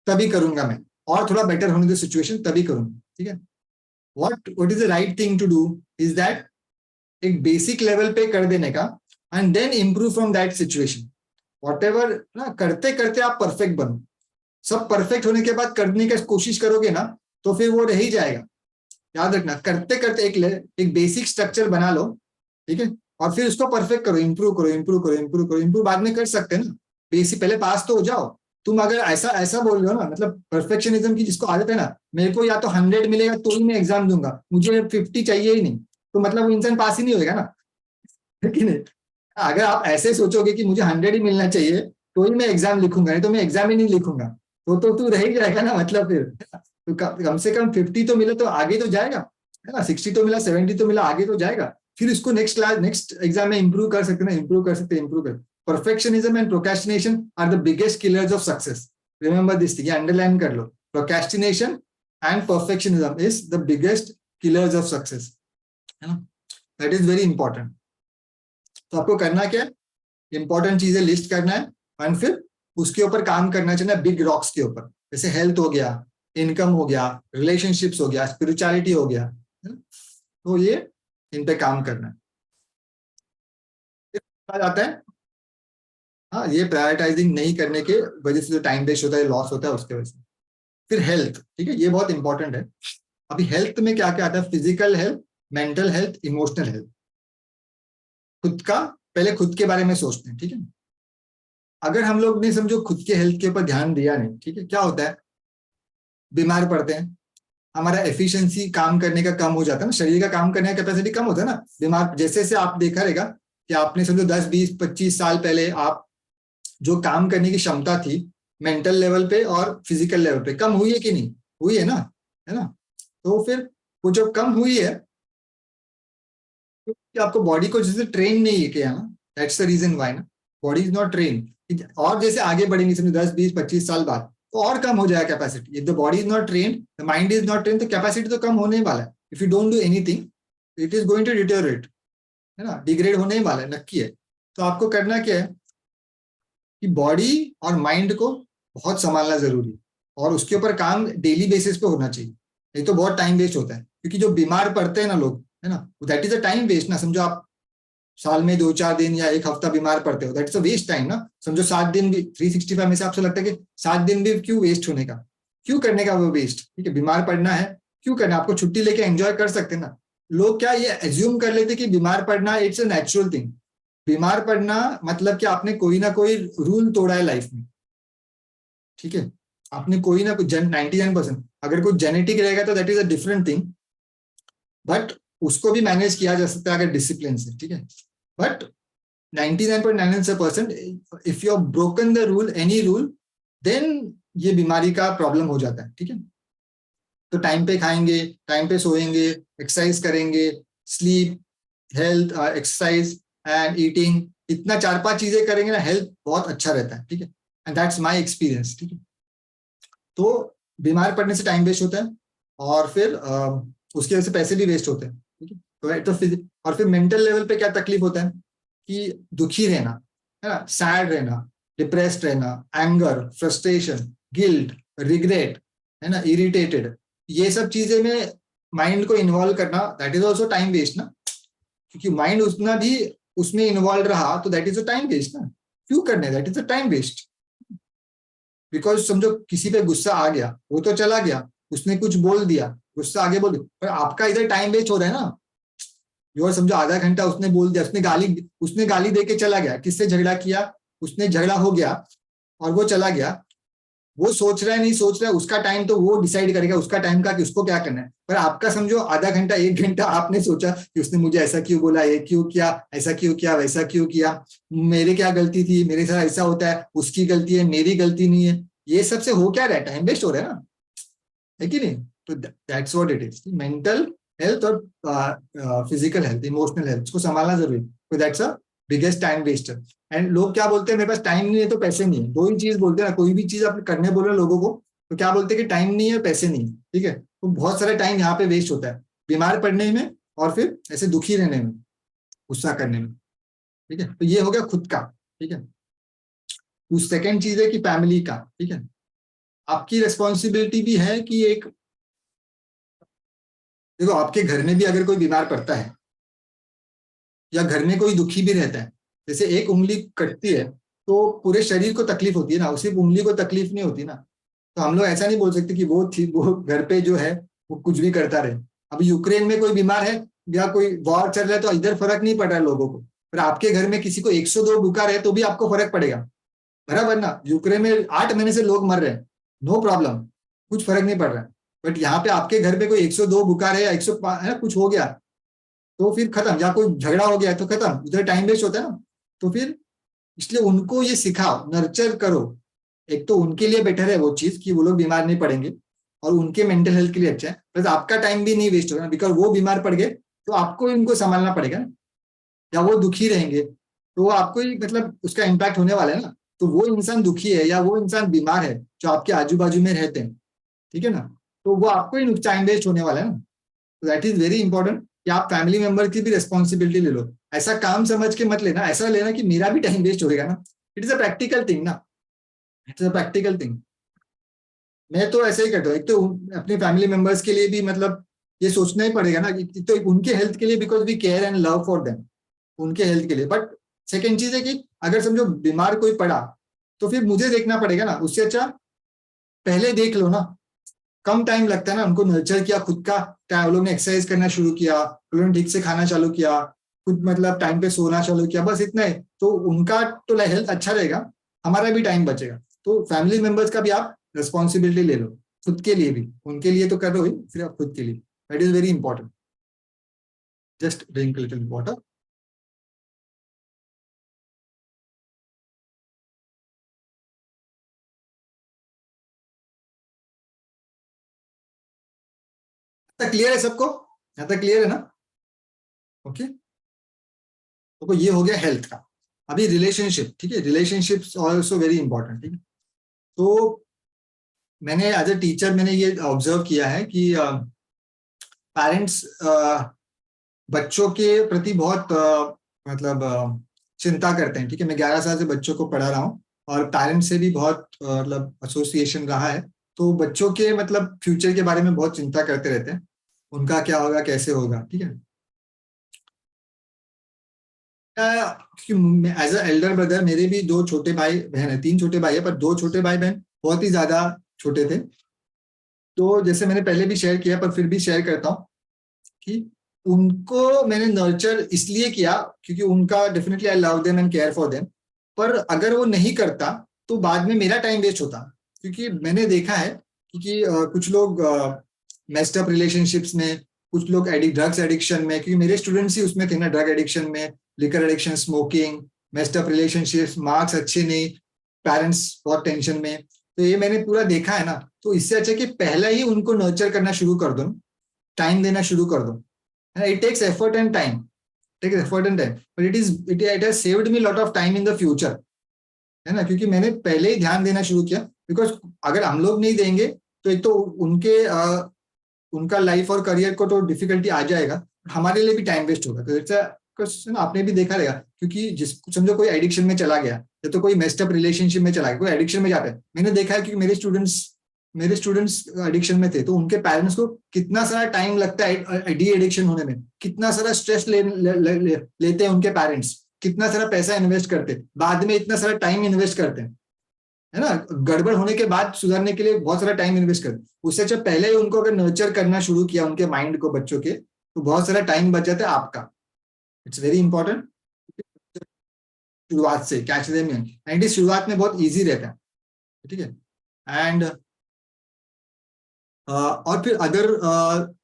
तभी करूंगा मैं, और थोड़ा बेटर होने दो सिचुएशन तभी करूंगा, ठीक है। What is the right thing to do is that, एक बेसिक लेवल पे कर देने का, and then improve from that situation. Whatever ना, करते करते आप परफेक्ट बनो, सब परफेक्ट होने के बाद करने की कोशिश करोगे ना, तो फिर वो रह ही जाएगा। याद रखना, करते करते एक बेसिक स्ट्रक्चर बना लो, ठीक है, और फिर उसको परफेक्ट करो, इंप्रूव करो, इंप्रूव करो, इंप्रूव करो, इंप्रूव बाद में कर सकते हैं ना। बेसिक पहले पास तो हो जाओ। तुम अगर ऐसा ऐसा बोल रहे हो ना, मतलब परफेक्शनिज्म की जिसको आदत है ना, मेरे को या तो 100 मिलेगा तो ही मैं एग्जाम दूंगा, मुझे 50 चाहिए ही नहीं, तो मतलब वो इंसान पास ही नहीं होगा ना, है कि नहीं। अगर आप ऐसे सोचोगे कि मुझे 100 ही मिलना चाहिए तो ही मैं एग्जाम लिखूंगा, नहीं तो मैं एग्जाम ही नहीं लिखूंगा, तो तू रह ही जाएगा ना, मतलब फिर तो कम से कम 50 तो मिले तो आगे तो जाएगा, है ना, 60 तो मिला, 70 तो मिला, आगे तो जाएगा। फिर इसको नेक्स्ट एग्जाम में इंप्रूव कर सकते ना, इंप्रूव कर सकते, इंप्रूव कर। Perfectionism and procrastination are the biggest killers of success. Remember this thing, underline कर लो, procrastination and perfectionism is the biggest killers of success, है ना। That is very important. तो आपको करना क्या है, इंपॉर्टेंट चीजें लिस्ट करना है, एंड फिर उसके ऊपर काम करना चाहिए, बिग रॉक्स के ऊपर, जैसे हेल्थ हो गया, इनकम हो गया, रिलेशनशिप्स हो गया, स्पिरिचुअलिटी हो गया, है ना? तो ये इन पे काम करना है। फिर आता है हाँ, ये प्रायोरिटाइजिंग नहीं करने के वजह से जो टाइम वेस्ट होता है, लॉस होता है उसके वजह से। फिर हेल्थ, ठीक है, ये बहुत इंपॉर्टेंट है। अभी हेल्थ में क्या क्या आता है? Physical health, mental health, emotional health. खुद का, पहले खुद के बारे में सोचते हैं, ठीक है। अगर हम लोग ने समझो खुद के हेल्थ के ऊपर ध्यान दिया नहीं, ठीक है, क्या होता है? बीमार पड़ते हैं, हमारा एफिशिएंसी काम करने का कम हो जाता है ना, शरीर का काम करने का कैपेसिटी कम होता है ना। बीमार जैसे जैसे आप देखा रहेगा कि आपने समझो 10 20 25 साल पहले आप जो काम करने की क्षमता थी मेंटल लेवल पे और फिजिकल लेवल पे, कम हुई है कि नहीं? हुई है ना, है ना। तो फिर वो जब कम हुई है तो आपको बॉडी को जैसे ट्रेन नहीं किया ना, दैट्स द रीजन व्हाई ना, बॉडी इज नॉट ट्रेन। और जैसे आगे बढ़ेंगे समझो 10 20 25 साल बाद तो और कम हो जाएगा capacity. If the body is not train, the mind is not train, तो कैपेसिटी तो कम होने ही वाला है। If you don't do anything it is going to deteriorate, है ना, डिग्रेड होने ही वाला है, नक्की है। तो आपको करना क्या है कि बॉडी और माइंड को बहुत संभालना जरूरी है और उसके ऊपर काम डेली बेसिस पे होना चाहिए। नहीं तो बहुत टाइम वेस्ट होता है, क्योंकि जो बीमार पड़ते हैं ना लोग, है ना, that is a time waste ना। समझो आप साल में 2 4 दिन या एक हफ्ता बीमार पड़ते हो, that is a waste time ना। समझो 7 दिन भी 365 में से आपसे लगता है कि 7 दिन भी क्यों वेस्ट होने का, क्यों करने का वो वेस्ट? ठीक है, बीमार पड़ना है, क्यों करना? आपको छुट्टी लेके एंजॉय कर सकते हैं ना। लोग क्या ये एज्यूम कर लेते कि बीमार पड़ना इट्स अ नेचुरल थिंग। बीमार पड़ना मतलब कि आपने कोई ना कोई रूल तोड़ा है लाइफ में, ठीक है। आपने कोई ना कोई 99%, अगर कोई जेनेटिक रहेगा तो that is a different thing, but उसको भी मैनेज किया जा सकता है अगर डिसिप्लिन से, ठीक है। But 99.99% if you have broken the rule, any rule, then ये बीमारी का प्रॉब्लम हो जाता है, ठीक है। तो टाइम पे खाएंगे, टाइम पे सोएंगे, एक्सरसाइज करेंगे, sleep, health, exercise and eating, इतना 4 5 चीजें करेंगे ना, हेल्थ बहुत अच्छा रहता है, ठीक है। एंड दैट्स माय एक्सपीरियंस, ठीक है। तो बीमार पड़ने से टाइम वेस्ट होता है और फिर उसकी वजह से पैसे भी वेस्ट होते हैं, ठीक है। और फिर मेंटल लेवल पे क्या तकलीफ होता है कि दुखी रहना, है ना, सैड रहना, डिप्रेस्ड रहना, एंगर, फ्रस्ट्रेशन, गिल्ट, रिग्रेट, है ना, इरिटेटेड, ये सब चीजें में माइंड को इन्वॉल्व करना, that is also time waste ना। क्योंकि माइंड उतना भी उसमें इन्वॉल्व रहा तो that is a time waste ना। क्यों करने, that is a time waste. Because समझो किसी पे गुस्सा आ गया, वो तो चला गया, उसने कुछ बोल दिया, गुस्सा आगे बोल दिया, पर आपका इधर टाइम वेस्ट हो रहा है ना। जो समझो आधा घंटा उसने बोल दिया, उसने गाली दे के चला गया, किससे झगड़ा किया, उसने झगड़ा हो गया और वो चला गया। वो सोच रहा है नहीं सोच रहा है, उसका टाइम तो वो डिसाइड करेगा उसका टाइम का कि उसको क्या करना है। पर आपका समझो आधा घंटा 1 घंटा आपने सोचा कि उसने मुझे ऐसा क्यों बोला, ये क्यों किया, ऐसा क्यों किया, वैसा क्यों किया, मेरे क्या गलती थी, मेरे साथ ऐसा होता है, उसकी गलती है, मेरी गलती नहीं है। ये सबसे हो क्या रहा है, टाइम वेस्ट हो रहा है ना, है कि नहीं। तो that's what it is. Mental health और फिजिकल हेल्थ, इमोशनल हेल्थ, उसको संभालना जरूरी है। तो that's a biggest time Wester. And लोग क्या बोलते हैं, मेरे पास टाइम नहीं है तो पैसे नहीं है। दो ही चीज बोलते हैं ना, कोई भी चीज आप करने बोल रहे लोगों को तो क्या बोलते हैं कि टाइम नहीं है, पैसे नहीं है, ठीक है। तो बहुत सारा टाइम यहाँ पे वेस्ट होता है बीमार पड़ने में और फिर ऐसे दुखी रहने में, गुस्सा करने में, ठीक है। तो ये हो गया खुद का, ठीक है। तो सेकेंड चीज है कि फैमिली का, ठीक है। आपकी रिस्पॉन्सिबिलिटी भी है कि एक, देखो आपके घर में भी अगर कोई बीमार पड़ता है या घर में कोई दुखी भी रहता है, जैसे एक उंगली कटती है तो पूरे शरीर को तकलीफ होती है ना, सिर्फ उंगली को तकलीफ नहीं होती ना। तो हम लोग ऐसा नहीं बोल सकते कि वो घर पे जो है वो कुछ भी करता रहे। अभी यूक्रेन में कोई बीमार है या कोई वॉर चल रहा है तो इधर फर्क नहीं पड़ रहा है लोगों को, पर आपके घर में किसी को 102 बुखार है तो भी आपको फर्क पड़ेगा, बराबर ना। यूक्रेन में 8 महीने से लोग मर रहे हैं, नो प्रॉब्लम, कुछ फर्क नहीं पड़ रहा है। बट यहाँ पे आपके घर पे कोई 102 बुखार है या 105 है, कुछ हो गया तो फिर खत्म, या कोई झगड़ा हो गया तो खत्म, उधर टाइम वेस्ट होता है ना। तो फिर इसलिए उनको ये सिखाओ, नर्चर करो। एक तो उनके लिए बेटर है वो चीज कि वो लोग बीमार नहीं पड़ेंगे और उनके मेंटल हेल्थ के लिए अच्छा है, प्लस आपका टाइम भी नहीं वेस्ट होगा, बिकॉज वो बीमार पड़ गए तो आपको इनको संभालना पड़ेगा ना, या वो दुखी रहेंगे तो आपको ही मतलब उसका इम्पैक्ट होने वाला है ना। तो वो इंसान दुखी है या वो इंसान बीमार है जो आपके आजू बाजू में रहते हैं, ठीक है ना, तो वो आपको ही टाइम वेस्ट होने वाला है ना। तो दैट इज वेरी इंपॉर्टेंट कि आप फैमिली मेंबर की भी रिस्पॉन्सिबिलिटी ले लो। ऐसा काम समझ के मत लेना, ऐसा लेना कि मेरा भी टाइम वेस्ट होगा ना। It is a practical thing ना, इट्स अ प्रैक्टिकल थिंग। मैं तो ऐसे ही करता हूँ, एक तो अपने फैमिली मेंबर्स के लिए भी मतलब ये सोचना ही पड़ेगा ना तो उनके हेल्थ के लिए, because we care and love for them, उनके हेल्थ के लिए। बट सेकेंड चीज है कि अगर समझो बीमार कोई पड़ा तो फिर मुझे देखना पड़ेगा ना, उससे अच्छा पहले देख लो ना, कम टाइम लगता है ना, उनको नर्चर किया खुद का टाइम, वो लोग ने एक्सरसाइज करना शुरू किया, वो लोग ने ठीक से खाना चालू किया, खुद मतलब टाइम पे सोना चालू किया, बस इतना ही, तो उनका तो हेल्थ अच्छा रहेगा, हमारा भी टाइम बचेगा। तो फैमिली मेंबर्स का भी आप रिस्पॉन्सिबिलिटी ले लो, खुद के लिए भी, उनके लिए तो कर रहे हो ही, फिर आप खुद के लिए, that is very important. Just drink little water. तक क्लियर है सबको? यहाँ तक क्लियर है ना? ओके, तो ये हो गया हेल्थ का। अभी रिलेशनशिप, ठीक है, रिलेशनशिप्स ऑल्सो वेरी इंपॉर्टेंट, ठीक है। तो मैंने एज ए टीचर मैंने ये ऑब्जर्व किया है कि पेरेंट्स बच्चों के प्रति बहुत मतलब चिंता करते हैं, ठीक है। मैं 11 साल से बच्चों को पढ़ा रहा हूँ और पेरेंट्स से भी बहुत मतलब एसोसिएशन रहा है, तो बच्चों के मतलब फ्यूचर के बारे में बहुत चिंता करते रहते हैं, उनका क्या होगा, कैसे होगा, ठीक है। एज अ एल्डर ब्रदर, मेरे भी 2 छोटे भाई बहन है, 3 छोटे भाई है, पर 2 छोटे भाई बहन बहुत ही ज्यादा छोटे थे। तो जैसे मैंने पहले भी शेयर किया, पर फिर भी शेयर करता हूँ कि उनको मैंने नर्चर इसलिए किया क्योंकि उनका definitely I love them and care for them, पर अगर वो नहीं करता तो बाद में मेरा टाइम वेस्ट होता, क्योंकि मैंने देखा है कि कुछ लोग मेस्ड अप रिलेशनशिप्स में, कुछ लोग ड्रग्स एडिक्शन में, क्योंकि मेरे स्टूडेंट्स ही उसमें थे ना, ड्रग एडिक्शन में, liquor addiction, smoking, messed up relationships, marks अच्छे नहीं, पेरेंट्स बहुत टेंशन में, तो ये मैंने पूरा देखा है ना। तो इससे अच्छा कि पहले ही उनको नर्चर करना शुरू कर दो, टाइम देना शुरू कर दो, है ना। It takes effort and time, takes effort and time, but it has saved me lot of time in the future, है ना, क्योंकि मैंने पहले ही ध्यान देना शुरू किया। बिकॉज अगर हम लोग नहीं देंगे तो एक तो उनके उनका लाइफ और करियर को तो डिफिकल्टी आ जाएगा, हमारे लिए भी टाइम वेस्ट होगा। तो इट्स क्वेश्चन, आपने भी देखा रहेगा, क्योंकि जिस समझो कोई एडिक्शन में चला गया या तो कोई मेस्ड अप रिलेशनशिप में चला गया, कोई एडिक्शन में जाता है, मैंने देखा है कि मेरे स्टूडेंट्स एडिक्शन में थे, तो उनके पेरेंट्स को कितना सारा टाइम लगता है डी एडिक्शन होने में, कितना सारा स्ट्रेस लेते हैं उनके पेरेंट्स, कितना सारा पैसा इन्वेस्ट करते हैं, बाद में इतना सारा टाइम इन्वेस्ट करते हैं, है ना, गड़बड़ होने के बाद सुधारने के लिए बहुत सारा टाइम इन्वेस्ट करते। उससे अच्छा पहले ही उनको अगर नर्चर करना शुरू किया उनके माइंड को, बच्चों के, तो बहुत सारा टाइम बच जाता है आपका। इट्स वेरी इंपॉर्टेंट, शुरुआत से कैच देम एंड शुरुआत में बहुत इजी रहता है, ठीक है। एंड और फिर अदर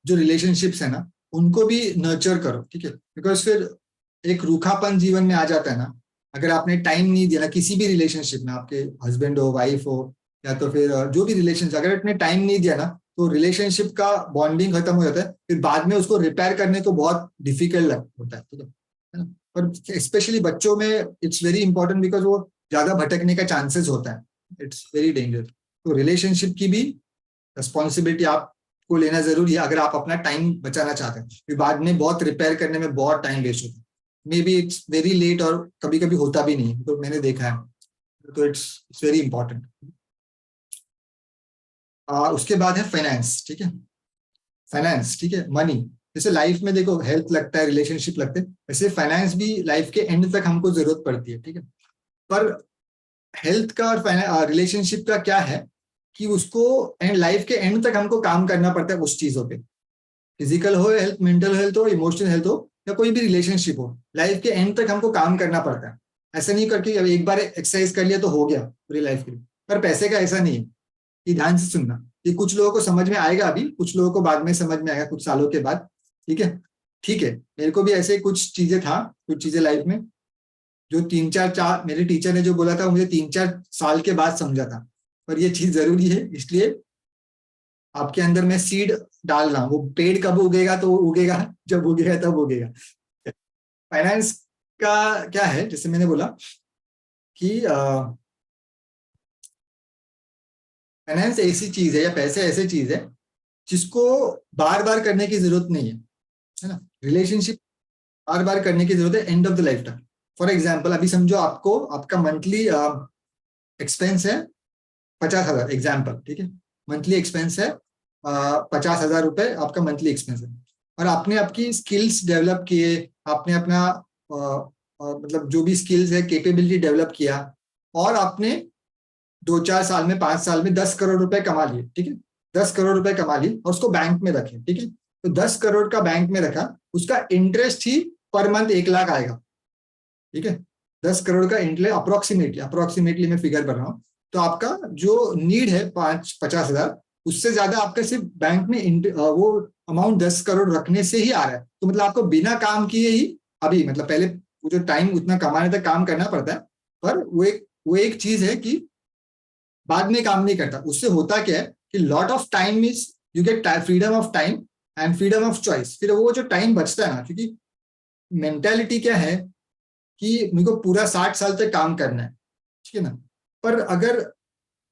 जो रिलेशनशिप्स है ना, उनको भी नर्चर करो, ठीक है, बिकॉज फिर एक रूखापन जीवन में आ जाता है ना, अगर आपने टाइम नहीं दिया किसी भी रिलेशनशिप में, आपके हस्बैंड हो, वाइफ हो, या तो फिर जो भी रिलेशन, अगर आपने टाइम नहीं दिया ना, तो रिलेशनशिप का बॉन्डिंग खत्म हो जाता है, फिर बाद में उसको रिपेयर करने को बहुत डिफिकल्ट होता है, ठीक है ना। पर स्पेशली बच्चों में इट्स वेरी इंपॉर्टेंट, बिकॉज वो ज्यादा भटकने का चांसेस होता है, इट्स वेरी डेंजरस। तो रिलेशनशिप की भी रिस्पॉन्सिबिलिटी आपको लेना जरूरी है, अगर आप अपना टाइम बचाना चाहते हैं, फिर बाद में बहुत रिपेयर करने में बहुत टाइम वेस्ट होता है, maybe it's very late, और कभी कभी होता भी नहीं, तो मैंने देखा है, तो इट्स वेरी इंपॉर्टेंट। उसके बाद है फाइनेंस, ठीक है, फाइनेंस, ठीक है, मनी। जैसे लाइफ में देखो हेल्थ लगता है, रिलेशनशिप लगते हैं, वैसे फाइनेंस भी लाइफ के एंड तक हमको जरूरत पड़ती है, ठीक है। पर हेल्थ का और रिलेशनशिप का क्या है कि उसको एंड लाइफ के एंड तक हमको काम करना पड़ता है उस चीजों पे, फिजिकल हो हेल्थ, मेंटल हेल्थ हो, इमोशनल हेल्थ हो, या कोई भी रिलेशनशिप हो, लाइफ के एंड तक हमको काम करना पड़ता है। ऐसा नहीं करके अब एक बार एक्सरसाइज कर लिया तो हो गया पूरी लाइफ के लिए। पर पैसे का ऐसा नहीं है, ये ध्यान से सुनना, ये कुछ लोगों को समझ में आएगा अभी, कुछ लोगों को बाद में समझ में आएगा कुछ सालों के बाद, ठीक है। ठीक है, मेरे को भी ऐसे कुछ चीजें था, कुछ चीजें लाइफ में जो 3-4 मेरे टीचर ने जो बोला था मुझे 3-4 साल के बाद समझा था, पर ये चीज जरूरी है, इसलिए आपके अंदर मैं सीड डाल रहा हूँ, वो पेड़ कब उगेगा, तो वो उगेगा जब उगेगा तब उगेगा। फाइनेंस का क्या है, जैसे मैंने बोला कि फाइनेंस ऐसी चीज है, या पैसे ऐसी चीज है जिसको बार बार करने की जरूरत नहीं है ना। रिलेशनशिप बार बार करने की जरूरत है end of the life time. For example, अभी समझो आपको आपका मंथली एक्सपेंस है 50,000, एग्जाम्पल, ठीक है, मंथली एक्सपेंस है 50,000 रुपए आपका मंथली एक्सपेंस है, और आपने आपकी स्किल्स डेवलप किए, आपने अपना मतलब जो भी स्किल्स है, कैपेबिलिटी डेवलप किया, और आपने 2-4 साल में, 5 साल में 10 करोड़ रुपए कमा लिए, ठीक है, 10 करोड़ रुपए कमा लिए और उसको बैंक में रखे, ठीक है, तो 10 करोड़ का बैंक में रखा, उसका इंटरेस्ट ही पर मंथ 1 लाख आएगा, ठीक है, 10 करोड़ का इंटरेस्ट अप्रोक्सीमेटली मैं फिगर कर रहा हूँ, तो आपका जो नीड है 50,000, उससे ज्यादा आपका सिर्फ बैंक में वो अमाउंट 10 करोड़ रखने से ही आ रहा है। तो मतलब आपको बिना काम किए ही अभी, मतलब पहले वो जो टाइम उतना कमाने तक काम करना पड़ता है, पर वो एक चीज है कि बाद में काम नहीं करता। उससे होता क्या है कि lot of time is, you get freedom of time and freedom of choice. फिर वो जो टाइम बचता है ना, क्योंकि मेंटेलिटी क्या है कि मेरे को पूरा 60 साल तक काम करना है, ठीक है ना, पर अगर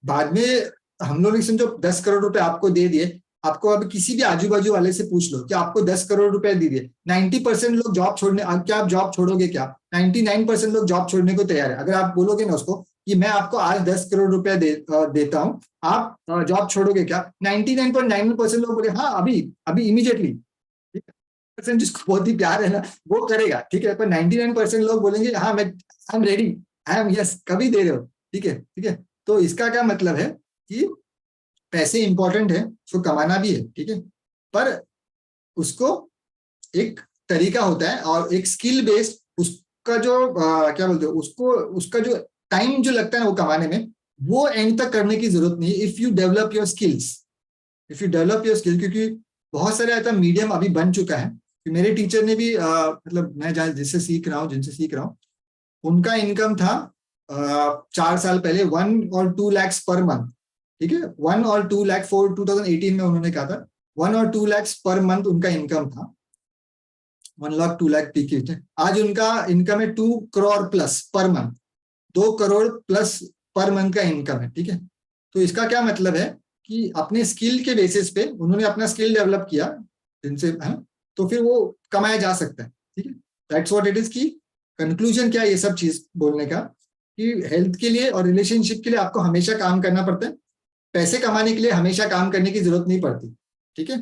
बाद में हम लोग ने समझो 10 करोड़ रुपए आपको दे दिए, आपको अब किसी भी आजू बाजू वाले से पूछ लो कि आपको 10 करोड़ रुपए दे दिए, 90% लोग जॉब छोड़ने, क्या आप जॉब छोड़ोगे? क्या 99% लोग जॉब छोड़ने को तैयार है। अगर आप बोलोगे ना उसको कि मैं आपको आज 10 करोड़ रुपया देता हूँ, आप जॉब छोड़ोगे क्या? 99.9% लोग बोले हाँ, अभी अभी इमीडिएटली। जिसको बहुत ही प्यार है ना वो करेगा, ठीक है, पर 99% लोग बोलेंगे हाँ मैं I am ready, I am yes, कभी दे रहे हो, ठीक है, ठीक है। तो इसका क्या मतलब है कि पैसे इंपॉर्टेंट है, उसको कमाना भी है, ठीक है, पर उसको एक तरीका होता है और एक स्किल बेस्ड, उसका जो क्या बोलते हैं उसको, उसका जो टाइम जो लगता है ना वो कमाने में, वो एंड तक करने की जरूरत नहीं है। If you develop your skills, क्योंकि बहुत सारे ऐसा मीडियम अभी बन चुका है कि मेरे टीचर ने भी मतलब मैं जिनसे सीख रहा हूँ उनका इनकम था 4 साल पहले 1 और 2 lakhs पर मंथ, ठीक है, 1 और 2 लाख 2018 में उन्होंने कहा था 1 और 2 lakhs पर मंथ उनका इनकम था, 1 लाख 2 लाख पीक। आज उनका इनकम है 2 crore plus per month, 2 crore plus per month का इनकम है, ठीक है। तो इसका क्या मतलब है कि अपने स्किल के बेसिस पे उन्होंने अपना स्किल डेवलप किया जिनसे है, तो फिर वो कमाया जा सकता है, ठीक है। That's what it is. की कंक्लूजन क्या है ये सब चीज बोलने का, कि हेल्थ के लिए और रिलेशनशिप के लिए आपको हमेशा काम करना पड़ता है, पैसे कमाने के लिए हमेशा काम करने की जरूरत नहीं पड़ती, ठीक है।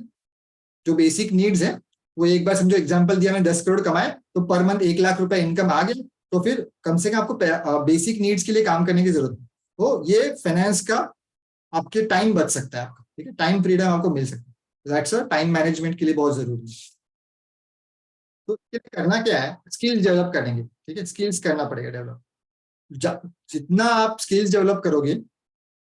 जो बेसिक नीड्स है वो एक बार समझो, एग्जांपल दिया मैं 10 करोड़ कमाए तो पर मंथ 1 लाख रुपए इनकम आ गई, तो फिर कम से कम आपको बेसिक नीड्स के लिए काम करने की जरूरत है। तो ये फाइनेंस का आपके टाइम बच सकता है आपका, ठीक है, टाइम फ्रीडम आपको मिल सकता है। दैट्स टाइम मैनेजमेंट के लिए बहुत जरूरी है। तो करना क्या है, स्किल्स डेवलप करेंगे, ठीक है, स्किल्स करना पड़ेगा डेवलप। जितना आप स्किल्स डेवलप करोगे,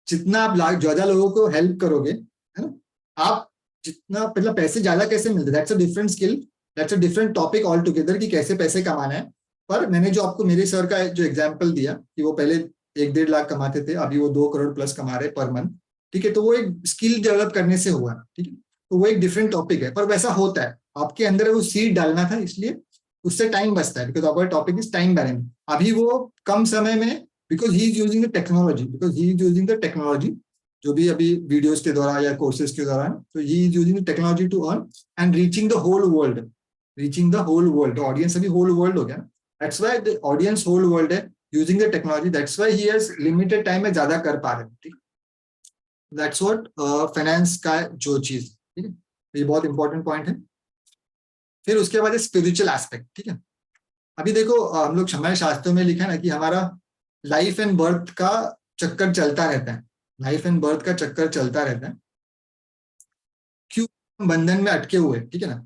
जितना आप ज्यादा लोगों को हेल्प करोगे, है ना, आप जितना मतलब पैसे ज्यादा कैसे मिलते, that's a different skill, that's a different topic all together कि कैसे पैसे कमाना है। पर मैंने जो आपको मेरे सर का जो एग्जांपल दिया कि वो पहले 1-1.5 लाख कमाते थे, अभी वो 2 करोड़ प्लस कमा रहे पर मंथ, ठीक है, तो वो एक स्किल डेवलप करने से हुआ, ठीक है। तो वो एक डिफरेंट टॉपिक है, पर वैसा होता है आपके अंदर वो सीड डालना था, इसलिए उससे टाइम बचता है, because our topic is time management. अभी वो कम समय में, because he is using the technology, जो भी अभी वीडियोस के द्वारा या कोर्सेज के दौरान, तो he is using the technology to earn and reaching the whole world. Audience अभी होल वर्ल्ड हो गया ना, that's why the audience whole world है using the technology, that's why he has limited time में ज्यादा कर पा रहे हैं, ठीक है। दैट्स व्हाट फाइनेंस का जो चीज, ठीक है, ये बहुत इंपॉर्टेंट पॉइंट है। फिर उसके बाद स्पिरिचुअल एस्पेक्ट, ठीक है। अभी देखो हम लोग हमारे शास्त्रों में लिखा है ना कि हमारा लाइफ एंड बर्थ का चक्कर चलता रहता है, लाइफ एंड बर्थ का चक्कर चलता रहता है। क्यों? हम बंधन में अटके हुए, ठीक है ना,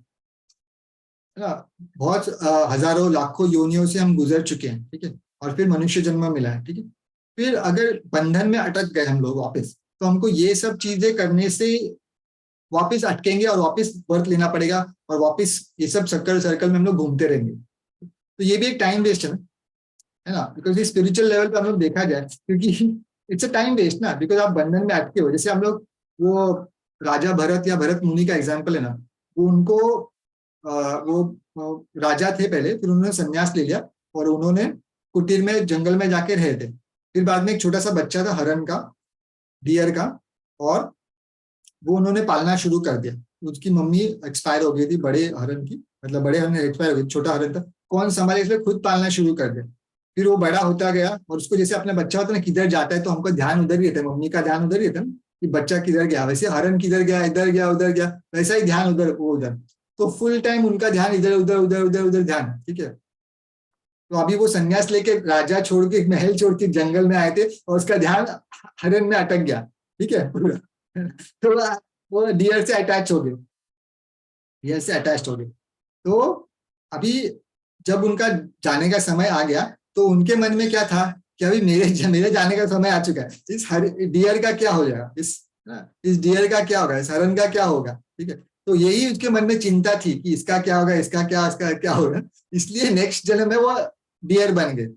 बहुत हजारों लाखों योनियों से हम गुजर चुके हैं, ठीक है, और फिर मनुष्य जन्म मिला है, ठीक है। फिर अगर बंधन में अटक गए हम लोग वापस, तो हमको ये सब चीजें करने से वापस अटकेंगे और वापस बर्थ लेना पड़ेगा, और वापस ये सब सर्कल में हम लोग घूमते रहेंगे। तो ये भी एक टाइम वेस्ट है ना, बिकॉज ये स्पिरिचुअल लेवल पे हम लोग देखा जाए, क्योंकि इट्स अ टाइम वेस्ट ना, बिकॉज आप बंधन में अटके हो। जैसे हम लोग वो राजा भरत या भरत मुनि का एग्जाम्पल है ना, वो उनको वो राजा थे पहले, फिर उन्होंने संन्यास ले लिया और उन्होंने कुटीर में जंगल में जाके रहे थे। फिर बाद में एक छोटा सा बच्चा था हरण का, डियर का, और वो उन्होंने पालना शुरू कर दिया। उसकी मम्मी एक्सपायर हो गई थी, बड़े हरण की, मतलब बड़े हरण एक्सपायर हो गई, छोटा हरण था, कौन संभाले, इसलिए खुद पालना शुरू कर दिया। फिर वो बड़ा होता गया और उसको जैसे अपना बच्चा होता है ना, किधर जाता है तो हमको ध्यान उधर ही रहता है, मम्मी का ध्यान उधर ही रहता है ना कि बच्चा किधर गया, वैसे हरण किधर गया, इधर गया उधर गया, वैसा ही ध्यान उधर वो उधर, तो फुल टाइम उनका ध्यान इधर उधर उधर उधर उधर ध्यान, ठीक है। तो अभी वो संन्यास लेके राजा छोड़ के महल छोड़ के जंगल में आए थे और उसका ध्यान हरण में अटक गया, ठीक है। तो वो डियर से अटैच हो गए, डियर से अटैच हो गए। तो अभी जब उनका जाने का समय आ गया तो उनके मन में क्या था कि अभी मेरे जाने का समय आ चुका है, इस हर डियर का क्या हो जाएगा, इस डियर का क्या होगा, इस हरण का क्या होगा, ठीक है। तो यही उसके मन में चिंता थी कि इसका क्या होगा, इसका क्या होगा। इसलिए नेक्स्ट जन्म में वो डियर बन गए,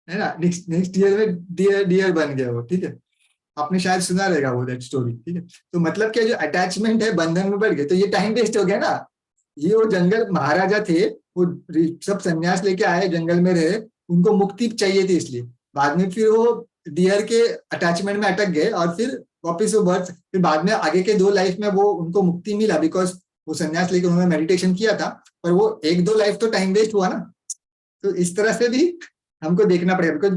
है ना, नेक्स्ट नेक्स्ट ईयर में डियर डियर बन गए वो, ठीक है। आपने शायद सुना रहेगा वो दैट स्टोरी, ठीक है। तो मतलब क्या, जो अटैचमेंट है बंधन में बढ़ गए, तो ये टाइम वेस्ट हो गया ना। ये वो जंगल महाराजा थे, वो सब संन्यास लेके आए, जंगल में रहे, उनको मुक्ति चाहिए थी, इसलिए बाद में फिर वो डियर के अटैचमेंट में अटक गए और फिर वापस वो बर्थ, फिर बाद में आगे के 2 लाइफ में वो उनको मुक्ति मिला, बिकॉज वो संन्यास लेके उन्होंने मेडिटेशन किया था। पर वो 1-2 लाइफ तो टाइम वेस्ट हुआ ना। तो इस तरह से भी हमको देखना पड़ेगा, because